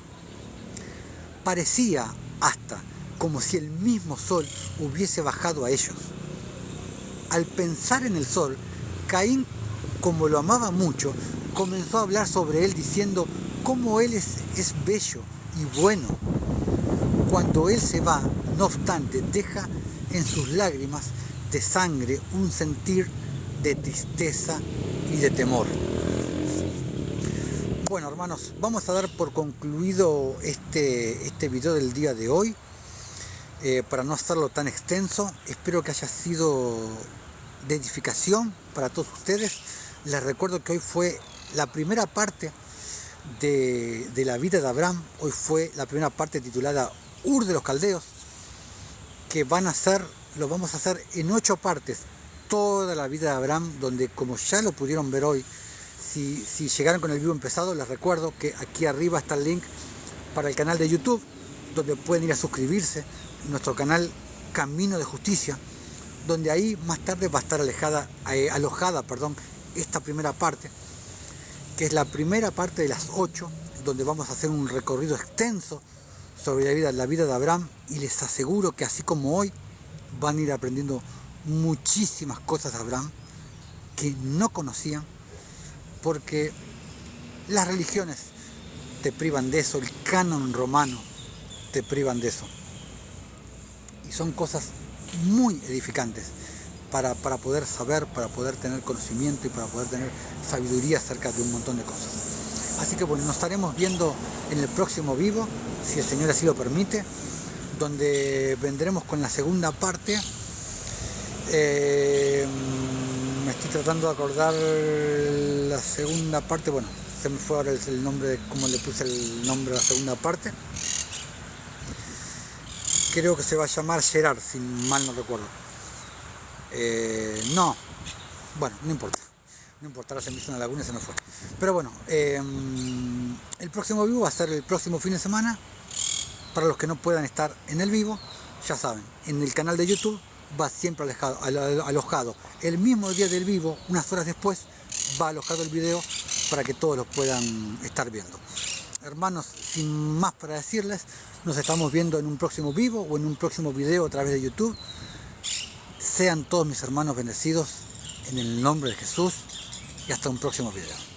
Speaker 1: Parecía hasta como si el mismo sol hubiese bajado a ellos. Al pensar en el sol, Caín, como lo amaba mucho, comenzó a hablar sobre él diciendo cómo él es bello y bueno. Cuando él se va, no obstante, deja en sus lágrimas de sangre un sentir de tristeza y de temor. Bueno, hermanos, vamos a dar por concluido este video del día de hoy, para no hacerlo tan extenso. Espero que haya sido de edificación para todos ustedes. Les recuerdo que hoy fue la primera parte de la vida de Abraham. Hoy fue la primera parte titulada Ur de los Caldeos, que lo vamos a hacer en 8 partes, toda la vida de Abraham, donde, como ya lo pudieron ver hoy, si llegaron con el vivo empezado, les recuerdo que aquí arriba está el link para el canal de YouTube, donde pueden ir a suscribirse, nuestro canal Camino de Justicia, donde ahí más tarde va a estar alojada esta primera parte, que es la primera parte de las 8, donde vamos a hacer un recorrido extenso sobre la vida de Abraham, y les aseguro que así como hoy van a ir aprendiendo muchísimas cosas de Abraham que no conocían, porque las religiones te privan de eso, el canon romano te privan de eso, y son cosas muy edificantes para poder saber, para poder tener conocimiento y para poder tener sabiduría acerca de un montón de cosas. Así que bueno, nos estaremos viendo en el próximo vivo, si el Señor así lo permite, donde vendremos con la segunda parte. Me estoy tratando de acordar la segunda parte, bueno, se me fue ahora el nombre de cómo le puse el nombre a la segunda parte. Creo que se va a llamar Gerard, si mal no recuerdo. No, bueno, no importa, ahora se me hizo una laguna y se me fue. Pero bueno, el próximo vivo va a ser el próximo fin de semana. Para los que no puedan estar en el vivo, ya saben, en el canal de YouTube va siempre alojado el mismo día del vivo, unas horas después va alojado el video para que todos lo puedan estar viendo. Hermanos, sin más para decirles, nos estamos viendo en un próximo vivo o en un próximo video a través de YouTube. Sean todos mis hermanos bendecidos en el nombre de Jesús y hasta un próximo video.